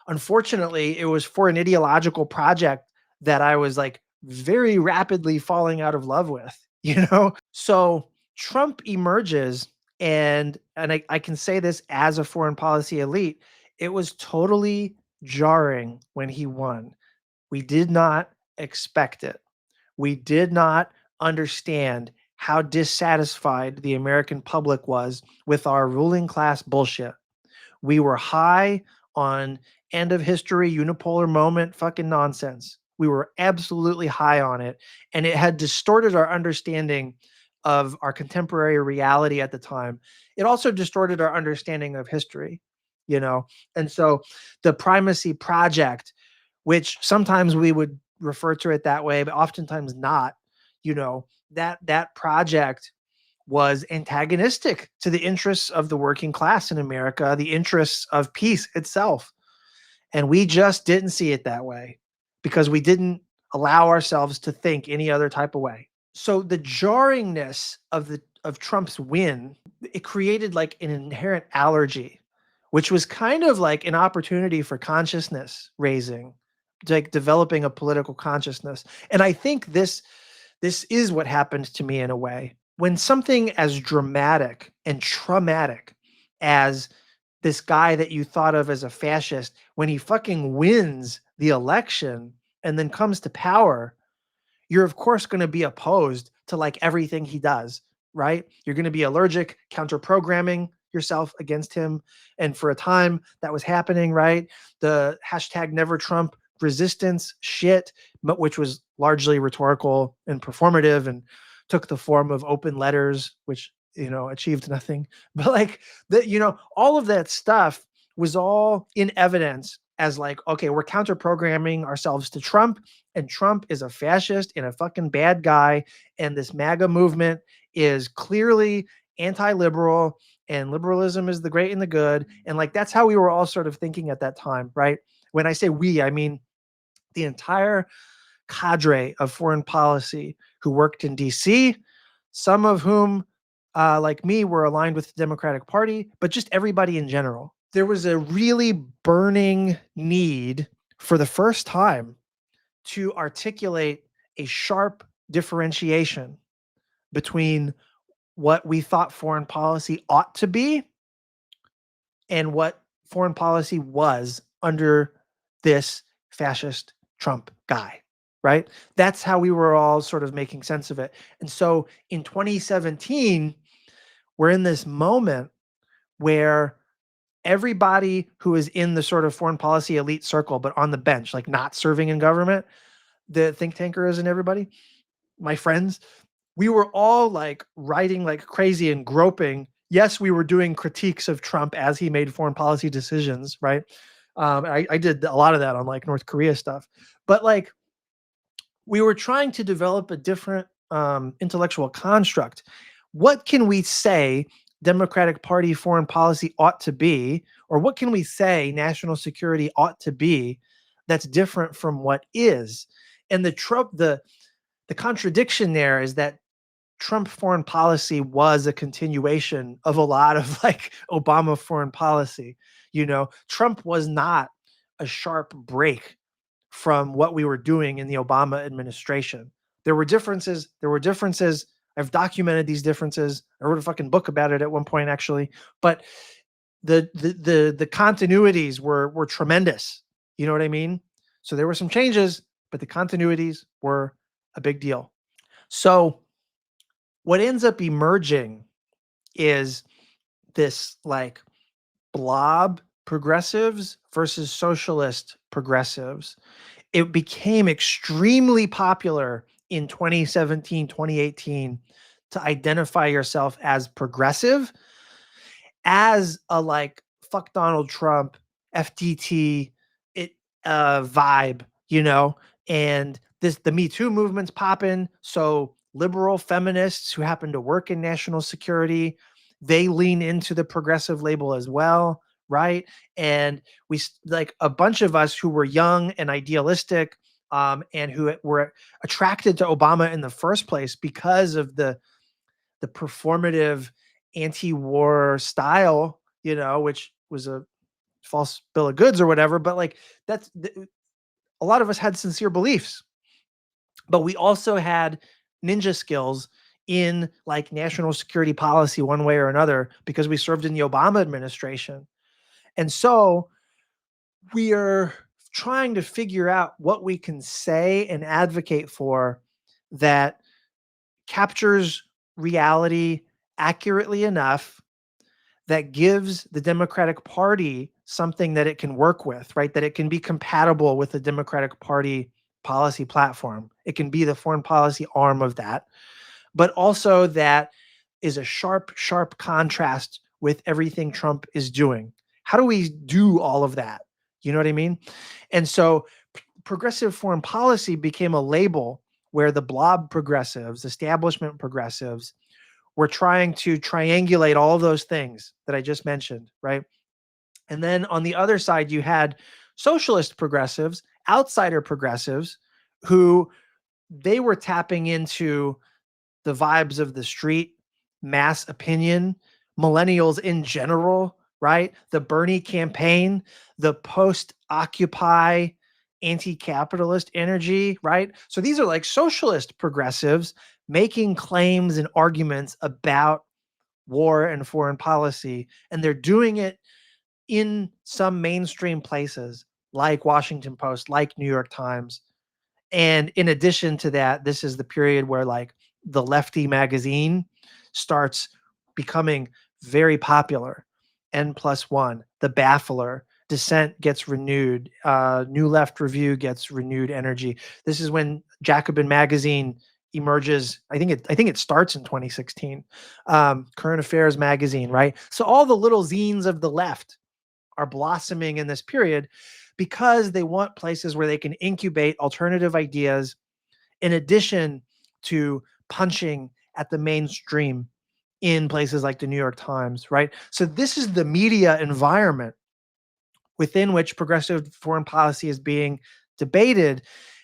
Unfortunately, it was for an ideological project that I was like very rapidly falling out of love with. So Trump emerges, and I can say this as a foreign policy elite, it was totally jarring when he won. We did not expect it. We did not understand how dissatisfied the American public was with our ruling class bullshit. We were high on end of history, unipolar moment, fucking nonsense. We were absolutely high on it. And it had distorted our understanding of our contemporary reality at the time. It also distorted our understanding of history. And so the primacy project, which sometimes we would refer to it that way, but oftentimes not, that project was antagonistic to the interests of the working class in America, the interests of peace itself. And we just didn't see it that way because we didn't allow ourselves to think any other type of way. So the jarringness of Trump's win, it created like an inherent allergy, which was kind of like an opportunity for consciousness raising, like developing a political consciousness. And I think this is what happened to me in a way. When something as dramatic and traumatic as this guy that you thought of as a fascist, when he fucking wins the election and then comes to power, you're of course going to be opposed to like everything he does, right? You're going to be allergic, counter programming yourself against him. And for a time that was happening, right? The hashtag never Trump resistance shit, which was largely rhetorical and performative and took the form of open letters, which, achieved nothing. But like all of that stuff was all in evidence as like, okay, we're counter programming ourselves to Trump, and Trump is a fascist and a fucking bad guy. And this MAGA movement is clearly anti-liberal, and liberalism is the great and the good. And like, that's how we were all sort of thinking at that time, right? When I say we, I mean the entire cadre of foreign policy who worked in DC, some of whom, like me, were aligned with the Democratic Party, but just everybody in general. There was a really burning need for the first time to articulate a sharp differentiation between what we thought foreign policy ought to be and what foreign policy was under this fascist Trump guy, right? That's how we were all sort of making sense of it. And so in 2017, we're in this moment where everybody who is in the sort of foreign policy elite circle, but on the bench, like not serving in government, the think tankers and everybody, my friends, we were all like writing like crazy and groping. Yes, we were doing critiques of Trump as he made foreign policy decisions, right? I did a lot of that on like North Korea stuff, but like we were trying to develop a different intellectual construct. What can we say Democratic Party foreign policy ought to be, or what can we say national security ought to be that's different from what is? And the contradiction there is that Trump foreign policy was a continuation of a lot of like Obama foreign policy. Trump was not a sharp break from what we were doing in the Obama administration. There were differences. I've documented these differences. I wrote a fucking book about it at one point, actually. But the continuities were tremendous. You know what I mean? So there were some changes, but the continuities were a big deal. So what ends up emerging is this like blob progressives versus socialist progressives. It became extremely popular in 2017, 2018 to identify yourself as progressive, as a like fuck Donald Trump, FDT, vibe, and the Me Too movement's popping. So liberal feminists who happen to work in national security, they lean into the progressive label as well, right? And we like a bunch of us who were young and idealistic, and who were attracted to Obama in the first place because of the performative anti-war style, which was a false bill of goods or whatever. But like a lot of us had sincere beliefs, but we also had ninja skills in like national security policy one way or another because we served in the Obama administration. And so we are trying to figure out what we can say and advocate for that captures reality accurately enough, that gives the Democratic Party something that it can work with, right? That it can be compatible with the Democratic Party policy platform. It can be the foreign policy arm of that, but also that is a sharp, sharp contrast with everything Trump is doing. How do we do all of that? You know what I mean? And so progressive foreign policy became a label where the blob progressives, establishment progressives, were trying to triangulate all those things that I just mentioned, right? And then on the other side, you had socialist progressives, outsider progressives, who they were tapping into the vibes of the street, mass opinion, millennials in general, right? The Bernie campaign, the post-Occupy anti-capitalist energy, right? So these are like socialist progressives making claims and arguments about war and foreign policy, and they're doing it in some mainstream places like Washington Post, like New York Times. And in addition to that, this is the period where like the Lefty magazine starts becoming very popular. N plus one, the Baffler, Dissent gets renewed, New Left Review gets renewed energy. This is when Jacobin magazine emerges. I think it starts in 2016. Current Affairs magazine, right? So all the little zines of the left are blossoming in this period because they want places where they can incubate alternative ideas in addition to punching at the mainstream in places like the New York Times, right? So this is the media environment within which progressive foreign policy is being debated.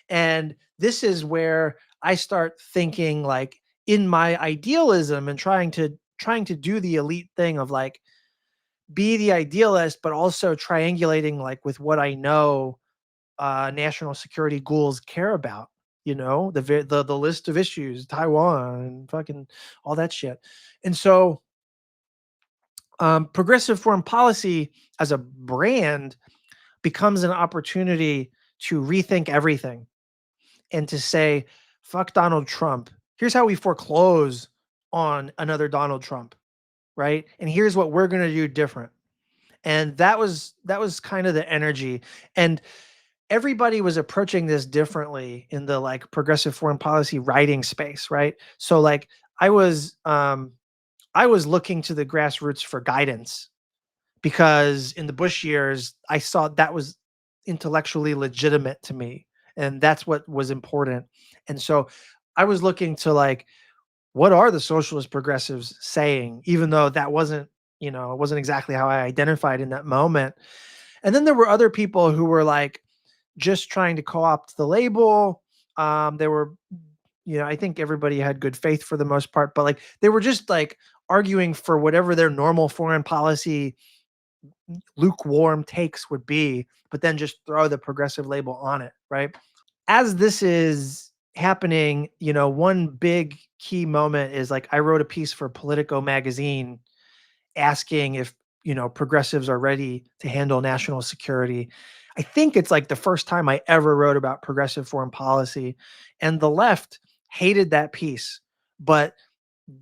And this is where I start thinking like in my idealism and trying to do the elite thing of like be the idealist, but also triangulating like with what I know national security ghouls care about. You know, the list of issues, Taiwan, and fucking all that shit. And so, progressive foreign policy as a brand becomes an opportunity to rethink everything and to say, "Fuck Donald Trump. Here's how we foreclose on another Donald Trump, right? And here's what we're gonna do different." And that was kind of the energy. And everybody was approaching this differently in the like progressive foreign policy writing space, right? So like I was looking to the grassroots for guidance because in the Bush years I saw that was intellectually legitimate to me, and that's what was important. And so I was looking to like what are the socialist progressives saying, even though that wasn't, it wasn't exactly how I identified in that moment. And then there were other people who were like just trying to co-opt the label. They were, I think everybody had good faith for the most part, but like they were just like arguing for whatever their normal foreign policy lukewarm takes would be, but then just throw the progressive label on it, right? As this is happening, one big key moment is like I wrote a piece for Politico magazine asking if, progressives are ready to handle national security. I think it's like the first time I ever wrote about progressive foreign policy, and the left hated that piece, but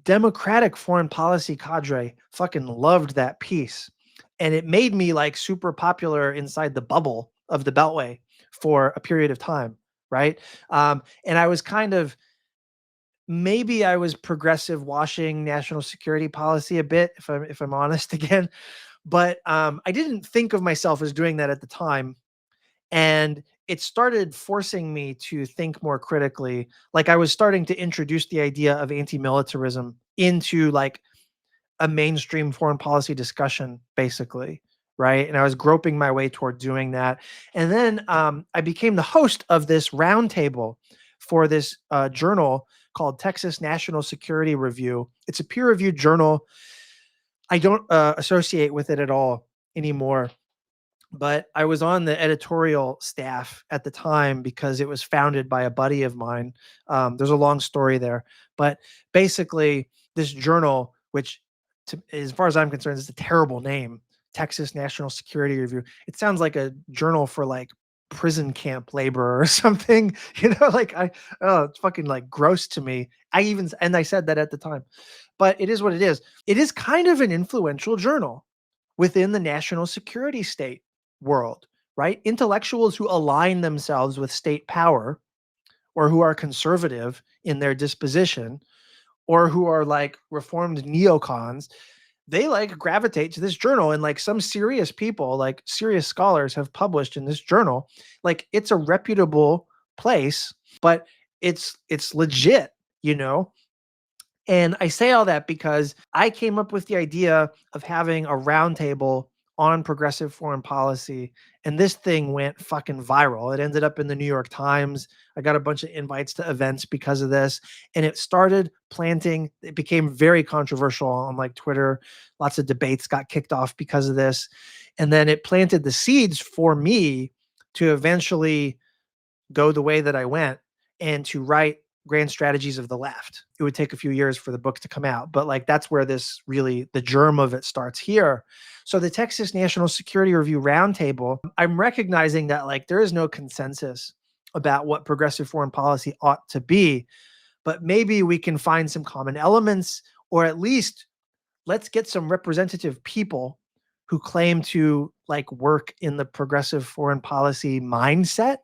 Democratic foreign policy cadre fucking loved that piece. And it made me like super popular inside the bubble of the Beltway for a period of time. Right. And I was kind of, maybe I was progressive washing national security policy a bit, if I'm honest again. But I didn't think of myself as doing that at the time. And it started forcing me to think more critically. Like I was starting to introduce the idea of anti-militarism into like a mainstream foreign policy discussion, basically, right? And I was groping my way toward doing that. And then I became the host of this roundtable for this journal called Texas National Security Review. It's a peer-reviewed journal. I don't associate with it at all anymore, but I was on the editorial staff at the time because it was founded by a buddy of mine. There's a long story there, but basically, this journal, which, as far as I'm concerned, is a terrible name, Texas National Security Review. It sounds like a journal for like prison camp labor or something. Like oh, it's fucking like gross to me. I said that at the time, but it is what it is. It is kind of an influential journal within the national security state world, right? Intellectuals who align themselves with state power or who are conservative in their disposition or who are like reformed neocons, they like gravitate to this journal. And like some serious people, like serious scholars have published in this journal. Like it's a reputable place, but it's legit, you know? And I say all that because I came up with the idea of having a roundtable on progressive foreign policy. And this thing went fucking viral. It ended up in the New York Times. I got a bunch of invites to events because of this. And it started planting, it became very controversial on like Twitter. Lots of debates got kicked off because of this. And then it planted the seeds for me to eventually go the way that I went and to write Grand Strategies of the Left. It would take a few years for the book to come out, but like that's where this really, the germ of it starts here. So the Texas National Security Review Roundtable, I'm recognizing that like there is no consensus about what progressive foreign policy ought to be, but maybe we can find some common elements, or at least let's get some representative people who claim to like work in the progressive foreign policy mindset,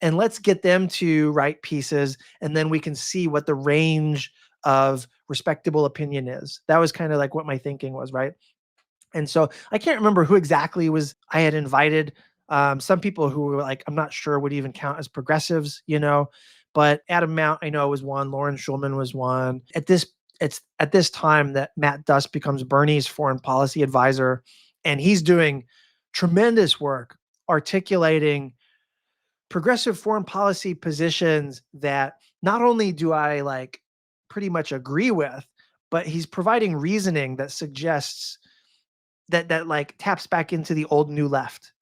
and let's get them to write pieces, and then we can see what the range of respectable opinion is. That was kind of like what my thinking was, right? And so I can't remember who exactly was I had invited. Some people who were like, I'm not sure would even count as progressives, you know, but Adam Mount I know was one, Lauren Schulman was one. It's at this time that Matt Duss becomes Bernie's foreign policy advisor, and he's doing tremendous work articulating progressive foreign policy positions that not only do I like pretty much agree with, but he's providing reasoning that suggests that like taps back into the old new left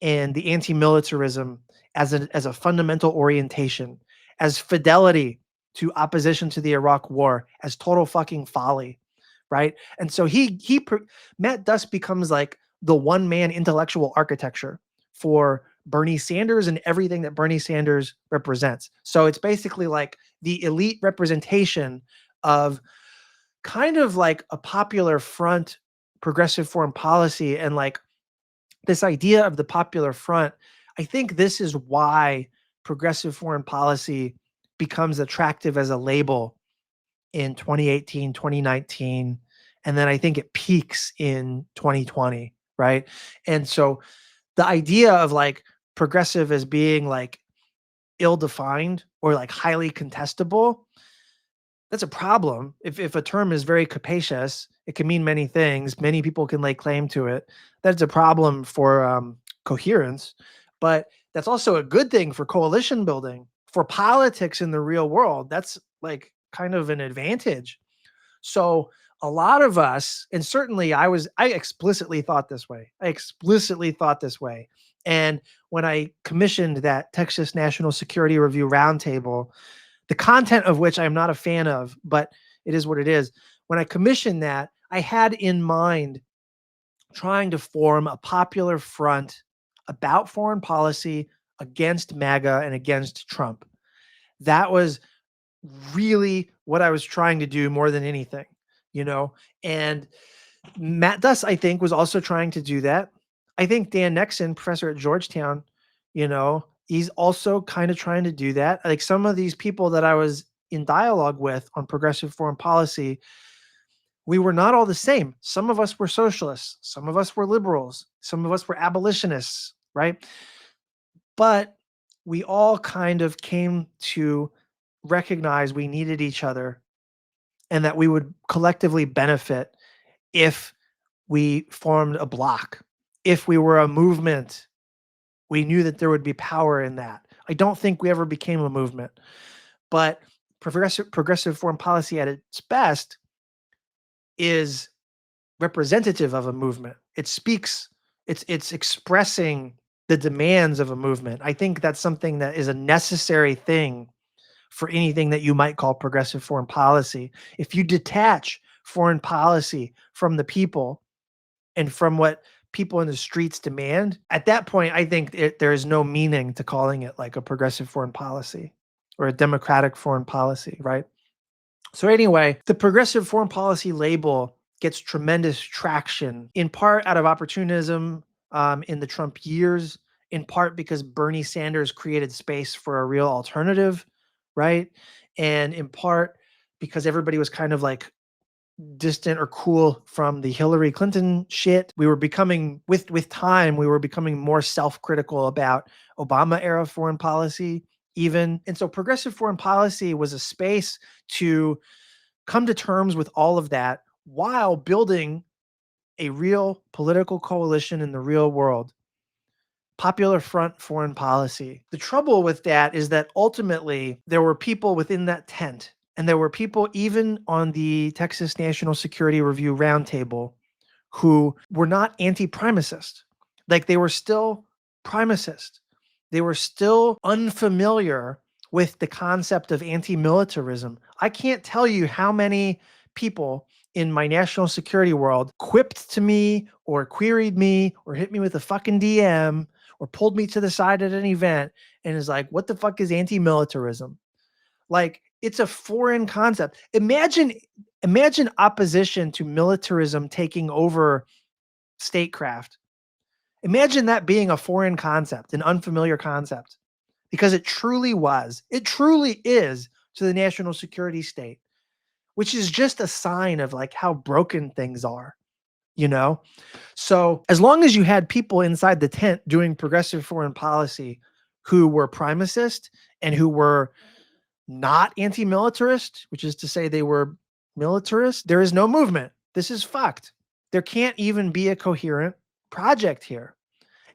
and the anti-militarism as a fundamental orientation, as fidelity to opposition to the Iraq war, as total fucking folly, right? And so Matt Duss becomes like the one man intellectual architecture for Bernie Sanders and everything that Bernie Sanders represents. So it's basically like the elite representation of kind of like a popular front progressive foreign policy, and like this idea of the popular front. I think this is why progressive foreign policy becomes attractive as a label in 2018, 2019, and then I think it peaks in 2020, right? And so the idea of like progressive as being like ill-defined or like highly contestable, that's a problem. If a term is very capacious, it can mean many things. Many people can lay claim to it. That's a problem for coherence, but that's also a good thing for coalition building, for politics in the real world. That's like kind of an advantage. So a lot of us, and certainly I explicitly thought this way. I explicitly thought this way. And when I commissioned that Texas National Security Review Roundtable, the content of which I'm not a fan of, but it is what it is. When I commissioned that, I had in mind trying to form a popular front about foreign policy against MAGA and against Trump. That was really what I was trying to do more than anything, you know? And Matt Duss, I think, was also trying to do that. I think Dan Nexon, professor at Georgetown, you know, he's also kind of trying to do that. Like some of these people that I was in dialogue with on progressive foreign policy, we were not all the same. Some of us were socialists, some of us were liberals, some of us were abolitionists, right? But we all kind of came to recognize we needed each other and that we would collectively benefit if we formed a block. If we were a movement, we knew that there would be power in that. I don't think we ever became a movement, but progressive foreign policy at its best is representative of a movement. It speaks, it's expressing the demands of a movement. I think that's something that is a necessary thing for anything that you might call progressive foreign policy. If you detach foreign policy from the people and from what people in the streets demand, at that point, I think there is no meaning to calling it like a progressive foreign policy or a democratic foreign policy, right? So anyway, the progressive foreign policy label gets tremendous traction, in part out of opportunism in the Trump years, in part because Bernie Sanders created space for a real alternative, right? And in part because everybody was kind of like distant or cool from the Hillary Clinton shit. We were becoming with time, we were becoming more self-critical about Obama era foreign policy even. And so progressive foreign policy was a space to come to terms with all of that while building a real political coalition in the real world. Popular Front foreign policy. The trouble with that is that ultimately there were people within that tent, and there were people even on the Texas National Security Review Roundtable who were not anti-primacist. Like they were still primacist. They were still unfamiliar with the concept of anti-militarism. I can't tell you how many people in my national security world quipped to me or queried me or hit me with a fucking DM or pulled me to the side at an event and is like, what the fuck is anti-militarism? Like it's a foreign concept. Imagine opposition to militarism taking over statecraft. Imagine that being a foreign concept, an unfamiliar concept, because it truly was. It truly is to the national security state, which is just a sign of like how broken things are, you know? So as long as you had people inside the tent doing progressive foreign policy who were primacist and who were not anti-militarist, which is to say they were militarist, there is no movement. This is fucked. There can't even be a coherent project here.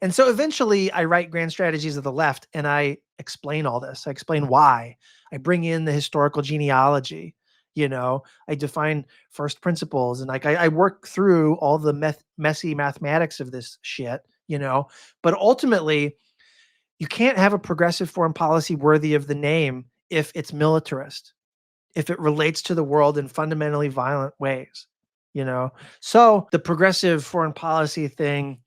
And so eventually I write Grand Strategies of the Left and I explain all this. I explain why. I bring in the historical genealogy. I define first principles and like I work through all the messy mathematics of this shit. But ultimately, you can't have a progressive foreign policy worthy of the name if it's militarist, if it relates to the world in fundamentally violent ways. So the progressive foreign policy thing,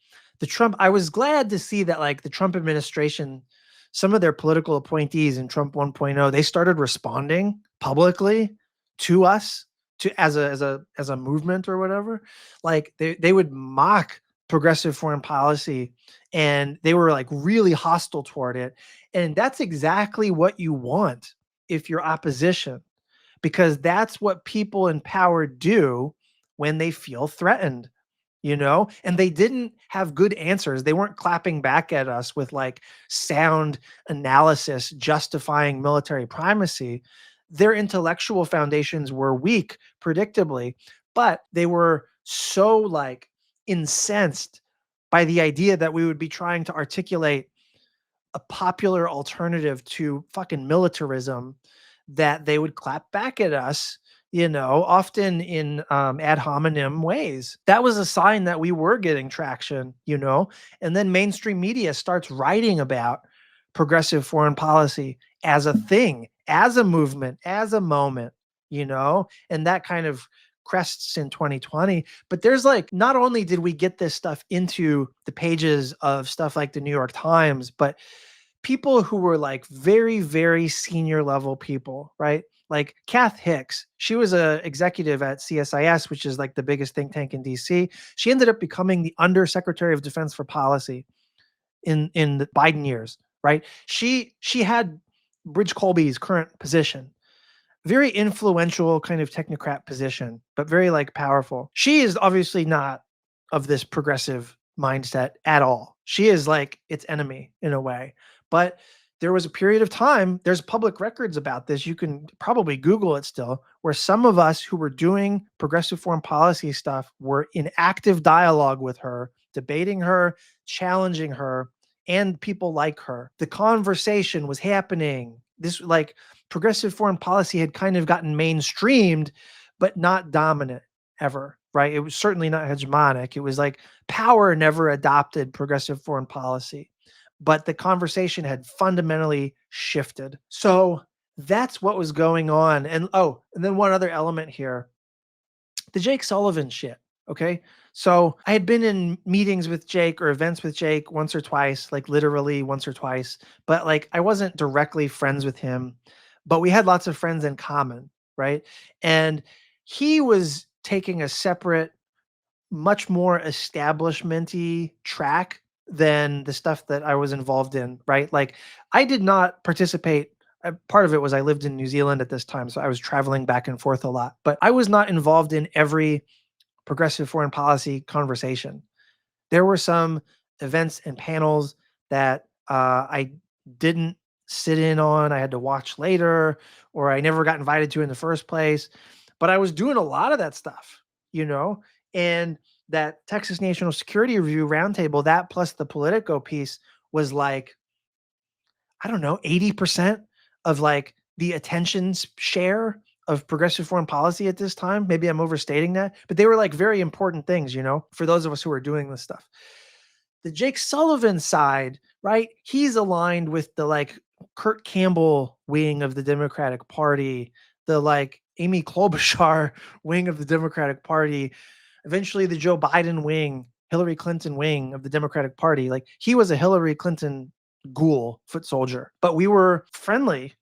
I was glad to see that like the Trump administration, some of their political appointees in Trump 1.0, they started responding publicly to us as a movement or whatever. Like they would mock progressive foreign policy and they were like really hostile toward it. And that's exactly what you want if you're opposition, because that's what people in power do when they feel threatened. And they didn't have good answers. They weren't clapping back at us with like sound analysis justifying military primacy. Their intellectual foundations were weak, predictably, but they were so like incensed by the idea that we would be trying to articulate a popular alternative to fucking militarism that they would clap back at us, often in ad hominem ways. That was a sign that we were getting traction. And then mainstream media starts writing about progressive foreign policy as a thing, as a movement, as a moment, and that kind of crests in 2020. But there's like, not only did we get this stuff into the pages of stuff like the New York Times, but people who were like very, very senior level people, right? Like Kath Hicks, she was a executive at CSIS, which is like the biggest think tank in DC. She ended up becoming the Undersecretary of Defense for Policy in the Biden years, right? She had Bridge Colby's current position. Very influential kind of technocrat position, but very like powerful. She is obviously not of this progressive mindset at all. She is like its enemy in a way. But there was a period of time, there's public records about this. You can probably Google it still, where some of us who were doing progressive foreign policy stuff were in active dialogue with her, debating her, challenging her, and people like her. The conversation was happening. This like progressive foreign policy had kind of gotten mainstreamed, but not dominant ever, right? It was certainly not hegemonic. It was like power never adopted progressive foreign policy, but the conversation had fundamentally shifted. So that's what was going on. And then one other element here, the Jake Sullivan shit. Okay. So I had been in meetings with Jake or events with Jake once or twice, like literally once or twice, but like I wasn't directly friends with him, but we had lots of friends in common. Right. And he was taking a separate, much more establishment-y track than the stuff that I was involved in, right? Like I did not participate. Part of it was I lived in New Zealand at this time, so I was traveling back and forth a lot, but I was not involved in every progressive foreign policy conversation. There were some events and panels that I didn't sit in on. I had to watch later, or I never got invited to in the first place. But I was doing a lot of that stuff, and that Texas National Security Review Roundtable, that plus the Politico piece was like, I don't know, 80% of like the attention's share of progressive foreign policy at this time. Maybe I'm overstating that, but they were like very important things, for those of us who are doing this stuff. The Jake Sullivan side, right? He's aligned with the like Kurt Campbell wing of the Democratic Party, the like Amy Klobuchar wing of the Democratic Party, eventually the Joe Biden wing, Hillary Clinton wing of the Democratic Party. Like he was a Hillary Clinton ghoul, foot soldier, but we were friendly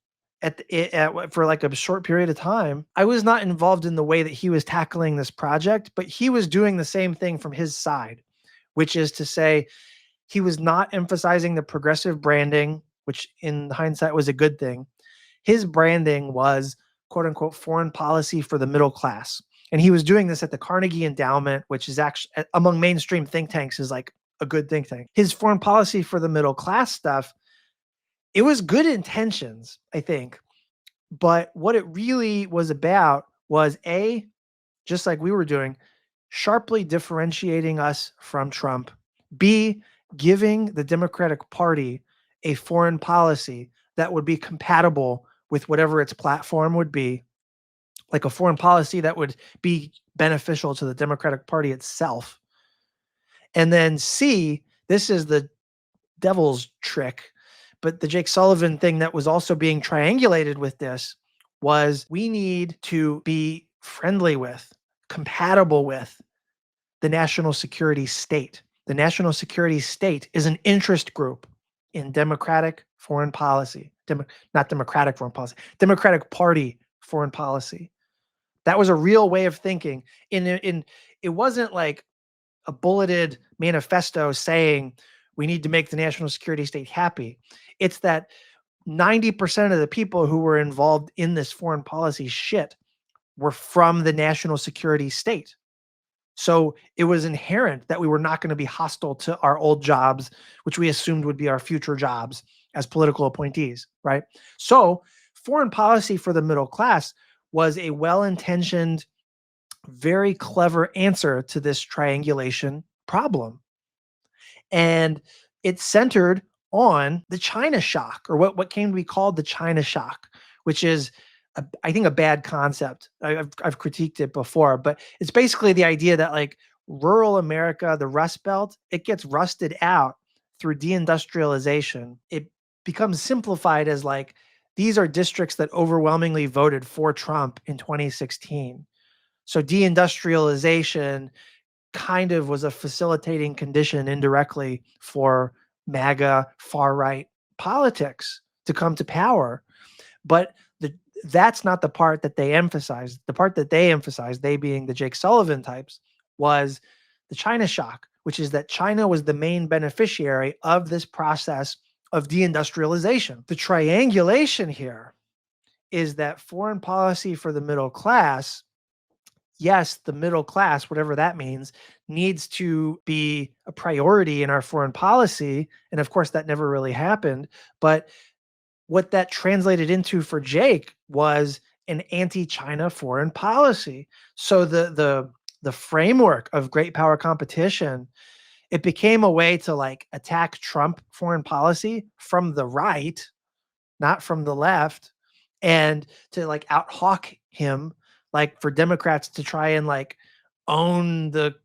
for like a short period of time. I was not involved in the way that he was tackling this project, but he was doing the same thing from his side, which is to say he was not emphasizing the progressive branding, which in hindsight was a good thing. His branding was quote unquote foreign policy for the middle class. And he was doing this at the Carnegie Endowment, which is actually among mainstream think tanks is like a good think tank. His foreign policy for the middle class stuff, it was good intentions, I think. But what it really was about was A, just like we were doing, sharply differentiating us from Trump. B, giving the Democratic Party a foreign policy that would be compatible with whatever its platform would be, like a foreign policy that would be beneficial to the Democratic Party itself. And then C, this is the devil's trick, but the Jake Sullivan thing that was also being triangulated with this was we need to be friendly with, compatible with the national security state. The national security state is an interest group in democratic foreign policy, not democratic foreign policy, Democratic Party foreign policy. That was a real way of thinking. It wasn't like a bulleted manifesto saying we need to make the national security state happy. It's that 90% of the people who were involved in this foreign policy shit were from the national security state. So it was inherent that we were not going to be hostile to our old jobs, which we assumed would be our future jobs as political appointees, right? So foreign policy for the middle class was a well-intentioned, very clever answer to this triangulation problem. And it's centered on the China shock, or what came to be called the China shock, which is, I think, a bad concept. I've critiqued it before, but it's basically the idea that like rural America, the Rust Belt, it gets rusted out through deindustrialization. It becomes simplified as like, these are districts that overwhelmingly voted for Trump in 2016. So deindustrialization kind of was a facilitating condition indirectly for MAGA far right politics to come to power. But that's not the part that they emphasized. The part that they emphasized, they being the Jake Sullivan types, was the China shock, which is that China was the main beneficiary of this process of deindustrialization. The triangulation here is that foreign policy for the middle class, yes, the middle class, whatever that means, needs to be a priority in our foreign policy. And of course, that never really happened. But what that translated into for Jake was an anti-China foreign policy. So the framework of great power competition, it became a way to like attack Trump foreign policy from the right, not from the left, and to like out hawk him, like for Democrats to try and like own the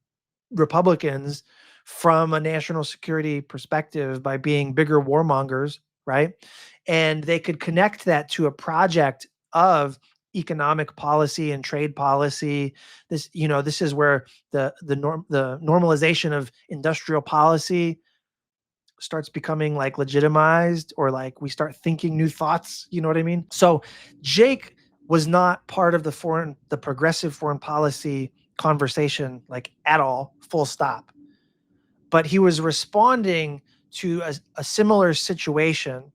Republicans from a national security perspective by being bigger warmongers, right? And they could connect that to a project of economic policy and trade policy. This is where the normalization of industrial policy starts becoming like legitimized, or like we start thinking new thoughts, you know what I mean? So Jake was not part of the progressive foreign policy conversation, like at all, full stop. But he was responding to a similar situation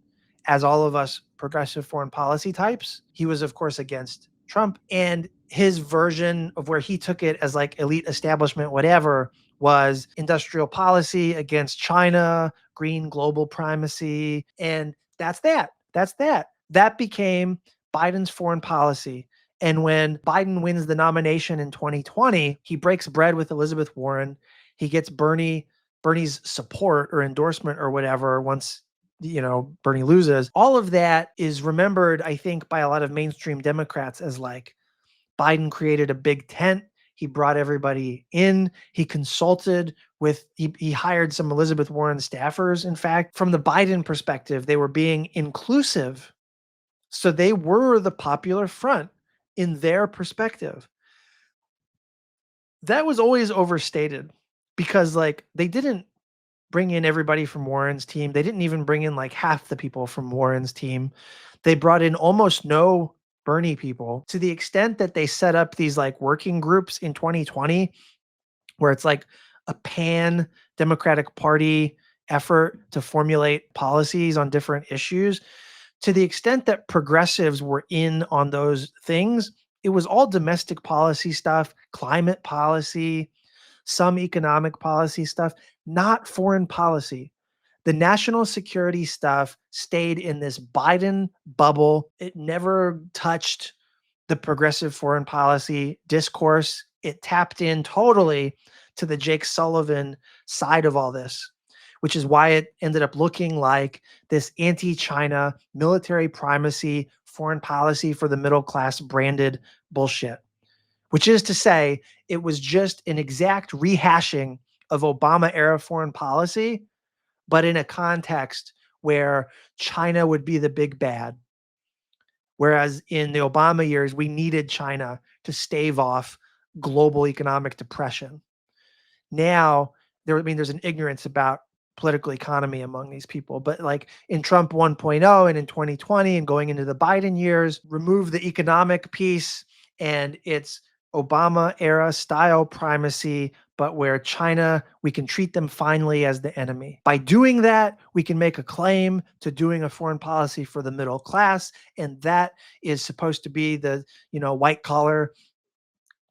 as all of us progressive foreign policy types. He was, of course, against Trump, and his version of where he took it as like elite establishment, whatever, was industrial policy against China, green global primacy. And that's that. That's that. That became Biden's foreign policy. And when Biden wins the nomination in 2020, he breaks bread with Elizabeth Warren. He gets Bernie Bernie's support or endorsement or whatever once, Bernie loses. All of that is remembered, I think, by a lot of mainstream Democrats as like Biden created a big tent. He brought everybody in. He consulted with, he hired some Elizabeth Warren staffers. In fact, from the Biden perspective, they were being inclusive. So they were the popular front in their perspective. That was always overstated because like they didn't bring in everybody from Warren's team. They didn't even bring in like half the people from Warren's team. They brought in almost no Bernie people, to the extent that they set up these like working groups in 2020 where it's like a pan Democratic Party effort to formulate policies on different issues. To the extent that progressives were in on those things, it was all domestic policy stuff, climate policy, some economic policy stuff, not foreign policy. The national security stuff stayed in this Biden bubble. It never touched the progressive foreign policy discourse. It tapped in totally to the Jake Sullivan side of all this, which is why it ended up looking like this anti-China military primacy foreign policy for the middle class branded bullshit, which is to say it was just an exact rehashing of Obama era foreign policy, but in a context where China would be the big bad. Whereas in the Obama years, we needed China to stave off global economic depression. Now, there's an ignorance about political economy among these people. But like in Trump 1.0 and in 2020 and going into the Biden years, remove the economic piece and it's Obama era style primacy, but where China, we can treat them finally as the enemy. By doing that, we can make a claim to doing a foreign policy for the middle class. And that is supposed to be the, white collar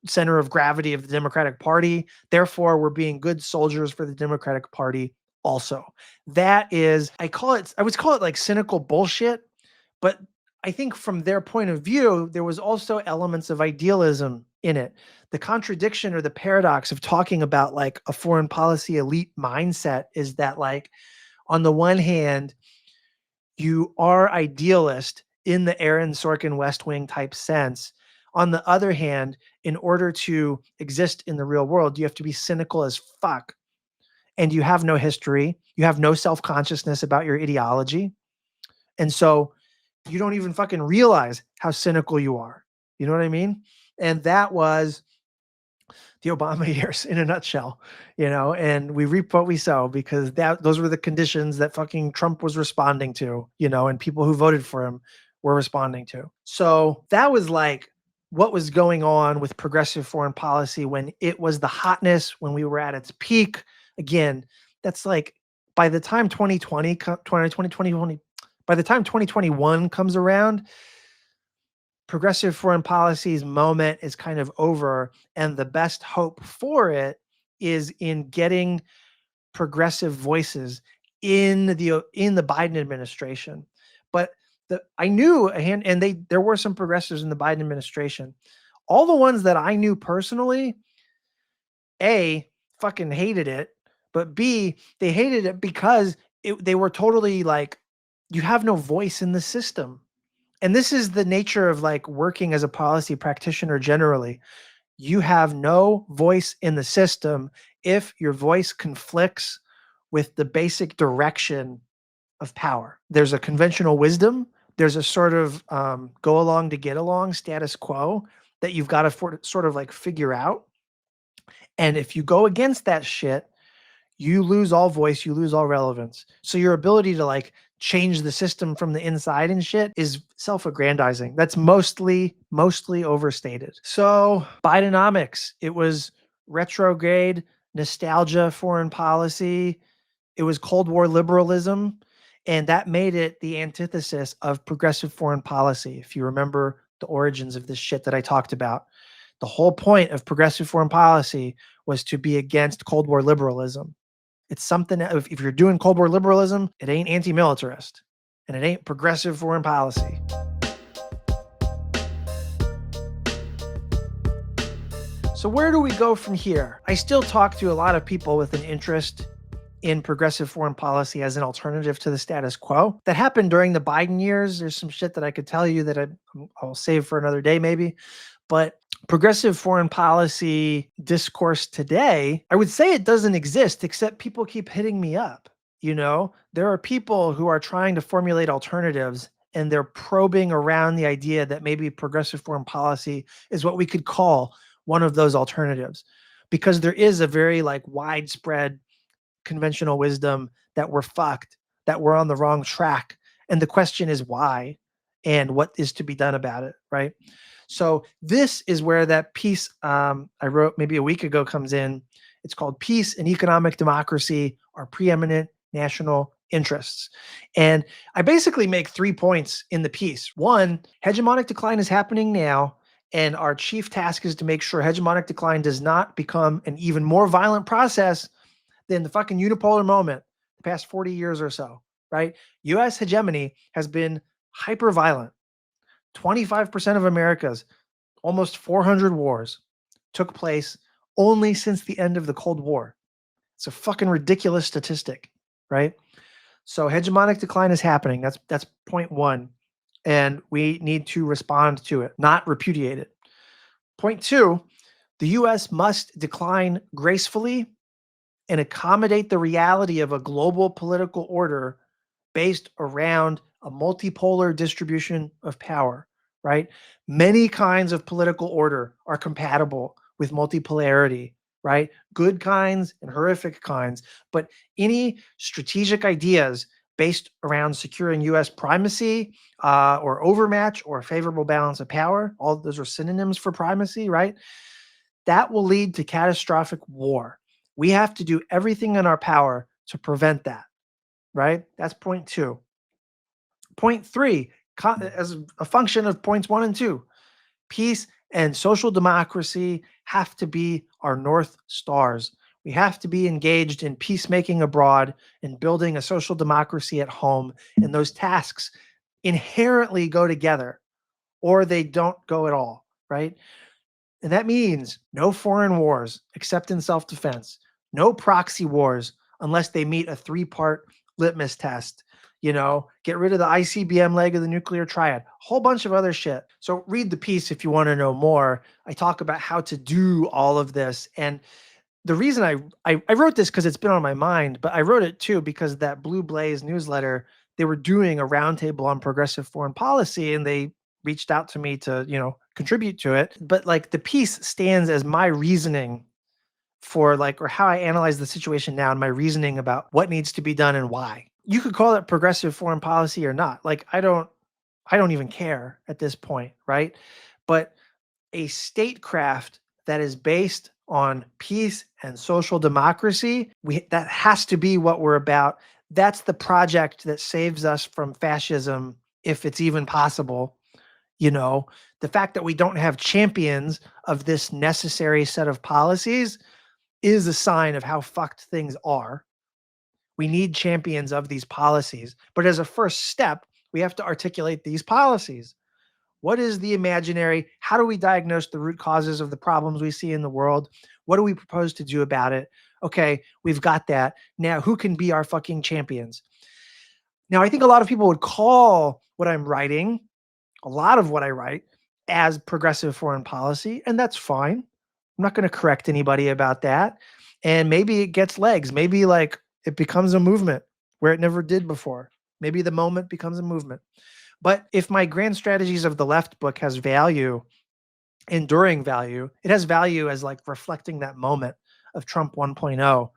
center of gravity of the Democratic Party. Therefore, we're being good soldiers for the Democratic Party also. That is, I would call it like cynical bullshit, but I think from their point of view, there was also elements of idealism in it. The contradiction or the paradox of talking about like a foreign policy elite mindset is that like, on the one hand, you are idealist in the Aaron Sorkin West Wing type sense. On the other hand, in order to exist in the real world, you have to be cynical as fuck. And you have no history. You have no self-consciousness about your ideology. And so you don't even fucking realize how cynical you are. You know what I mean? And that was the Obama years in a nutshell, and we reap what we sow, because those were the conditions that fucking Trump was responding to, and people who voted for him were responding to. So that was like what was going on with progressive foreign policy when it was the hotness, when we were at its peak. Again, that's like by the time 2020, by the time 2021 comes around, progressive foreign policy's moment is kind of over, and the best hope for it is in getting progressive voices in the Biden administration. But I knew there were some progressives in the Biden administration. All the ones that I knew personally, A, fucking hated it, but B, they hated it because they were totally like, you have no voice in the system. And this is the nature of like working as a policy practitioner generally. You have no voice in the system if your voice conflicts with the basic direction of power. There's a conventional wisdom. There's a sort of go along to get along status quo that you've got to sort of like figure out. And if you go against that shit, you lose all voice, you lose all relevance. So your ability to like change the system from the inside and shit is self-aggrandizing. That's mostly overstated. So Bidenomics, it was retrograde, nostalgia, foreign policy. It was Cold War liberalism. And that made it the antithesis of progressive foreign policy. If you remember the origins of this shit that I talked about, the whole point of progressive foreign policy was to be against Cold War liberalism. It's something that if you're doing Cold War liberalism, it ain't anti-militarist and it ain't progressive foreign policy. So where do we go from here? I still talk to a lot of people with an interest in progressive foreign policy as an alternative to the status quo. That happened during the Biden years. There's some shit that I could tell you that I'll save for another day, maybe. But progressive foreign policy discourse today, I would say it doesn't exist, except people keep hitting me up. There are people who are trying to formulate alternatives, and they're probing around the idea that maybe progressive foreign policy is what we could call one of those alternatives, because there is a very like widespread conventional wisdom that we're fucked, that we're on the wrong track. And the question is why and what is to be done about it, right? So this is where that piece I wrote maybe a week ago comes in. It's called Peace and Economic Democracy Are Preeminent National Interests. And I basically make 3 points in the piece. One, hegemonic decline is happening now, and our chief task is to make sure hegemonic decline does not become an even more violent process than the fucking unipolar moment the past 40 years or so, right? US hegemony has been hyper violent. 25% of America's almost 400 wars took place only since the end of the Cold War. It's a fucking ridiculous statistic, right? So hegemonic decline is happening. That's point one. And we need to respond to it, not repudiate it. Point two, the US must decline gracefully and accommodate the reality of a global political order based around a multipolar distribution of power, right? Many kinds of political order are compatible with multipolarity, right? Good kinds and horrific kinds. But any strategic ideas based around securing US primacy or overmatch or favorable balance of power, all those are synonyms for primacy, right? That will lead to catastrophic war. We have to do everything in our power to prevent that, right? That's point two. Point three, as a function of points one and two, peace and social democracy have to be our North Stars. We have to be engaged in peacemaking abroad and building a social democracy at home. And those tasks inherently go together, or they don't go at all, right? And that means no foreign wars except in self defense, no proxy wars unless they meet a 3-part litmus test. Get rid of the ICBM leg of the nuclear triad, a whole bunch of other shit. So read the piece if you want to know more. I talk about how to do all of this. And the reason I wrote this because it's been on my mind, but I wrote it too because that Blue Blaze newsletter, they were doing a roundtable on progressive foreign policy, and they reached out to me to, contribute to it. But like the piece stands as my reasoning for like, or how I analyze the situation now and my reasoning about what needs to be done and why. You could call it progressive foreign policy or not. Like I don't even care at this point, right? But a statecraft that is based on peace and social democracy, that has to be what we're about. That's the project that saves us from fascism, if it's even possible. The fact that we don't have champions of this necessary set of policies is a sign of how fucked things are. We need champions of these policies. But as a first step, we have to articulate these policies. What is the imaginary? How do we diagnose the root causes of the problems we see in the world? What do we propose to do about it? Okay, we've got that. Now, who can be our fucking champions? Now, I think a lot of people would call what I'm writing, a lot of what I write, as progressive foreign policy, and that's fine. I'm not going to correct anybody about that. And maybe it gets legs. Maybe like it becomes a movement where it never did before. Maybe the moment becomes a movement. But if my Grand Strategies of the Left book has value, enduring value, it has value as like reflecting that moment of Trump 1.0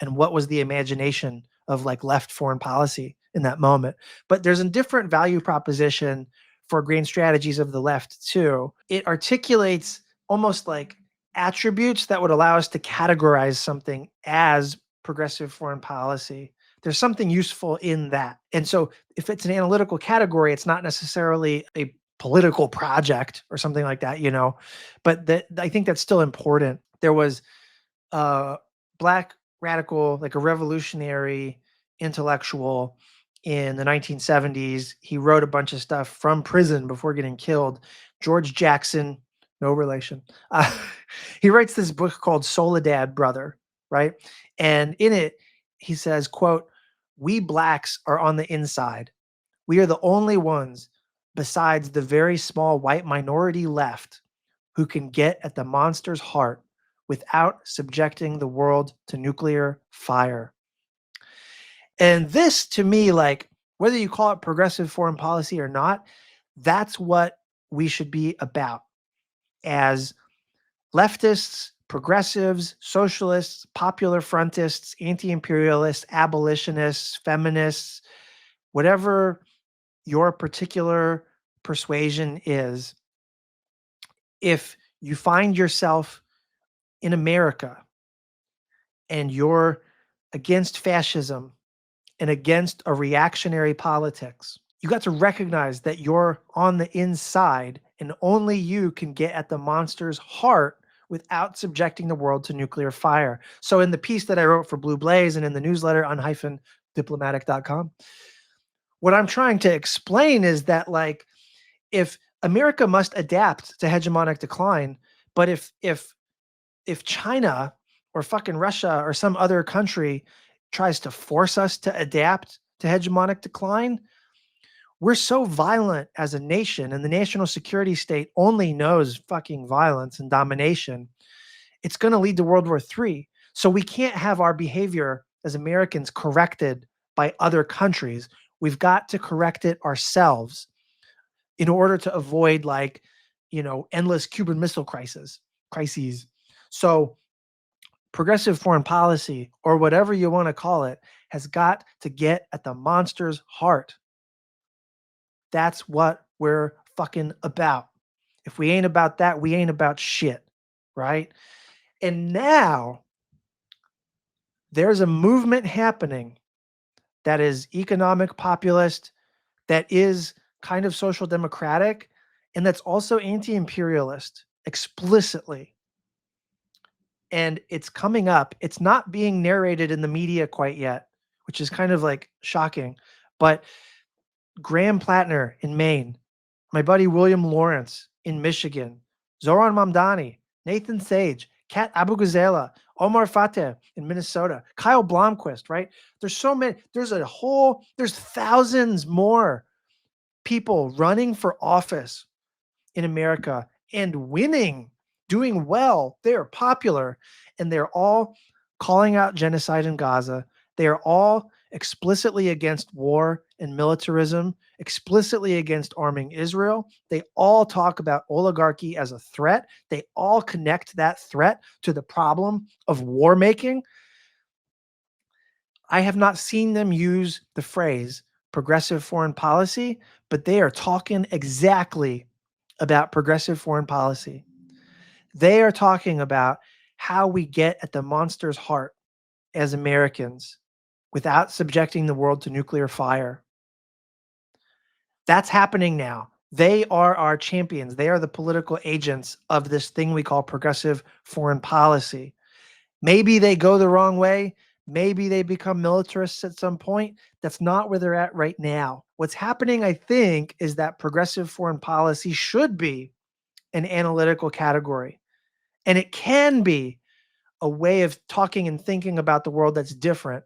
and what was the imagination of like left foreign policy in that moment. But there's a different value proposition for Grand Strategies of the Left too. It articulates almost like attributes that would allow us to categorize something as progressive foreign policy. There's something useful in that. And so if it's an analytical category, it's not necessarily a political project or something like that, but I think that's still important. There was a black radical, like a revolutionary intellectual in the 1970s. He wrote a bunch of stuff from prison before getting killed. George Jackson, no relation. He writes this book called Soledad Brother, right? And in it, he says, quote, "We blacks are on the inside. We are the only ones besides the very small white minority left who can get at the monster's heart without subjecting the world to nuclear fire." And this, to me, like, whether you call it progressive foreign policy or not, that's what we should be about as leftists, progressives, socialists, popular frontists, anti-imperialists, abolitionists, feminists, whatever your particular persuasion is. If you find yourself in America and you're against fascism and against a reactionary politics, you got to recognize that you're on the inside and only you can get at the monster's heart without subjecting the world to nuclear fire. So in the piece that I wrote for Blue Blaze and in the newsletter on -diplomatic.com, what I'm trying to explain is that, like, if America must adapt to hegemonic decline, but if China or fucking Russia or some other country tries to force us to adapt to hegemonic decline, we're so violent as a nation, and the national security state only knows fucking violence and domination. It's going to lead to World War III. So we can't have our behavior as Americans corrected by other countries. We've got to correct it ourselves in order to avoid, like, endless Cuban Missile crises. So progressive foreign policy, or whatever you want to call it, has got to get at the monster's heart. That's what we're fucking about. If we ain't about that, we ain't about shit, right? And now there's a movement happening that is economic populist, that is kind of social democratic, and that's also anti-imperialist explicitly. And it's coming up. It's not being narrated in the media quite yet, which is kind of like shocking. But Graham Plattner in Maine, my buddy William Lawrence in Michigan, Zohran Mamdani, Nathan Sage, Kat Abughazaleh, Omar Fateh in Minnesota, Kyle Blomquist, right? There's so many. There's thousands more people running for office in America and winning, doing well. They are popular, and they're all calling out genocide in Gaza. They are all explicitly against war and militarism, explicitly against arming Israel. They all talk about oligarchy as a threat. They all connect that threat to the problem of war making. I have not seen them use the phrase progressive foreign policy, but they are talking exactly about progressive foreign policy. They are talking about how we get at the monster's heart as Americans without subjecting the world to nuclear fire. That's happening now. They are our champions. They are the political agents of this thing we call progressive foreign policy. Maybe they go the wrong way. Maybe they become militarists at some point. That's not where they're at right now. What's happening, I think, is that progressive foreign policy should be an analytical category. And it can be a way of talking and thinking about the world that's different,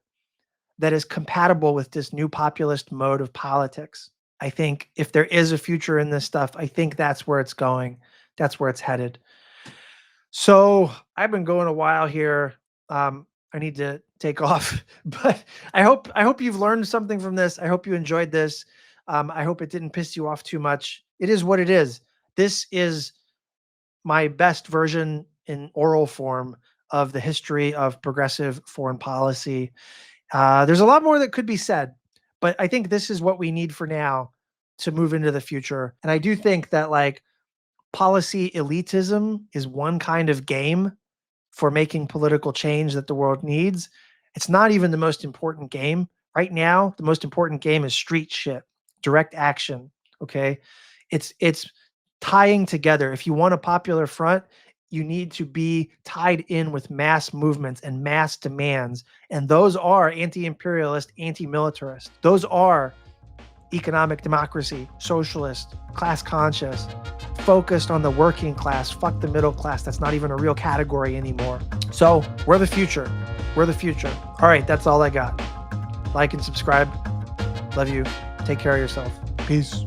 that is compatible with this new populist mode of politics. I think if there is a future in this stuff, I think that's where it's going. That's where it's headed. So I've been going a while here. I need to take off, but I hope you've learned something from this. I hope you enjoyed this. I hope it didn't piss you off too much. It is what it is. This is my best version in oral form of the history of progressive foreign policy. There's a lot more that could be said, but I think this is what we need for now to move into the future. And I do think that, like, policy elitism is one kind of game for making political change that the world needs. It's not even the most important game. Right now, the most important game is street shit, direct action, okay? It's tying together. If you want a popular front, you need to be tied in with mass movements and mass demands. And those are anti-imperialist, anti-militarist. Those are economic democracy, socialist, class conscious, focused on the working class. Fuck the middle class. That's not even a real category anymore. So we're the future. We're the future. All right, that's all I got. Like and subscribe. Love you. Take care of yourself. Peace.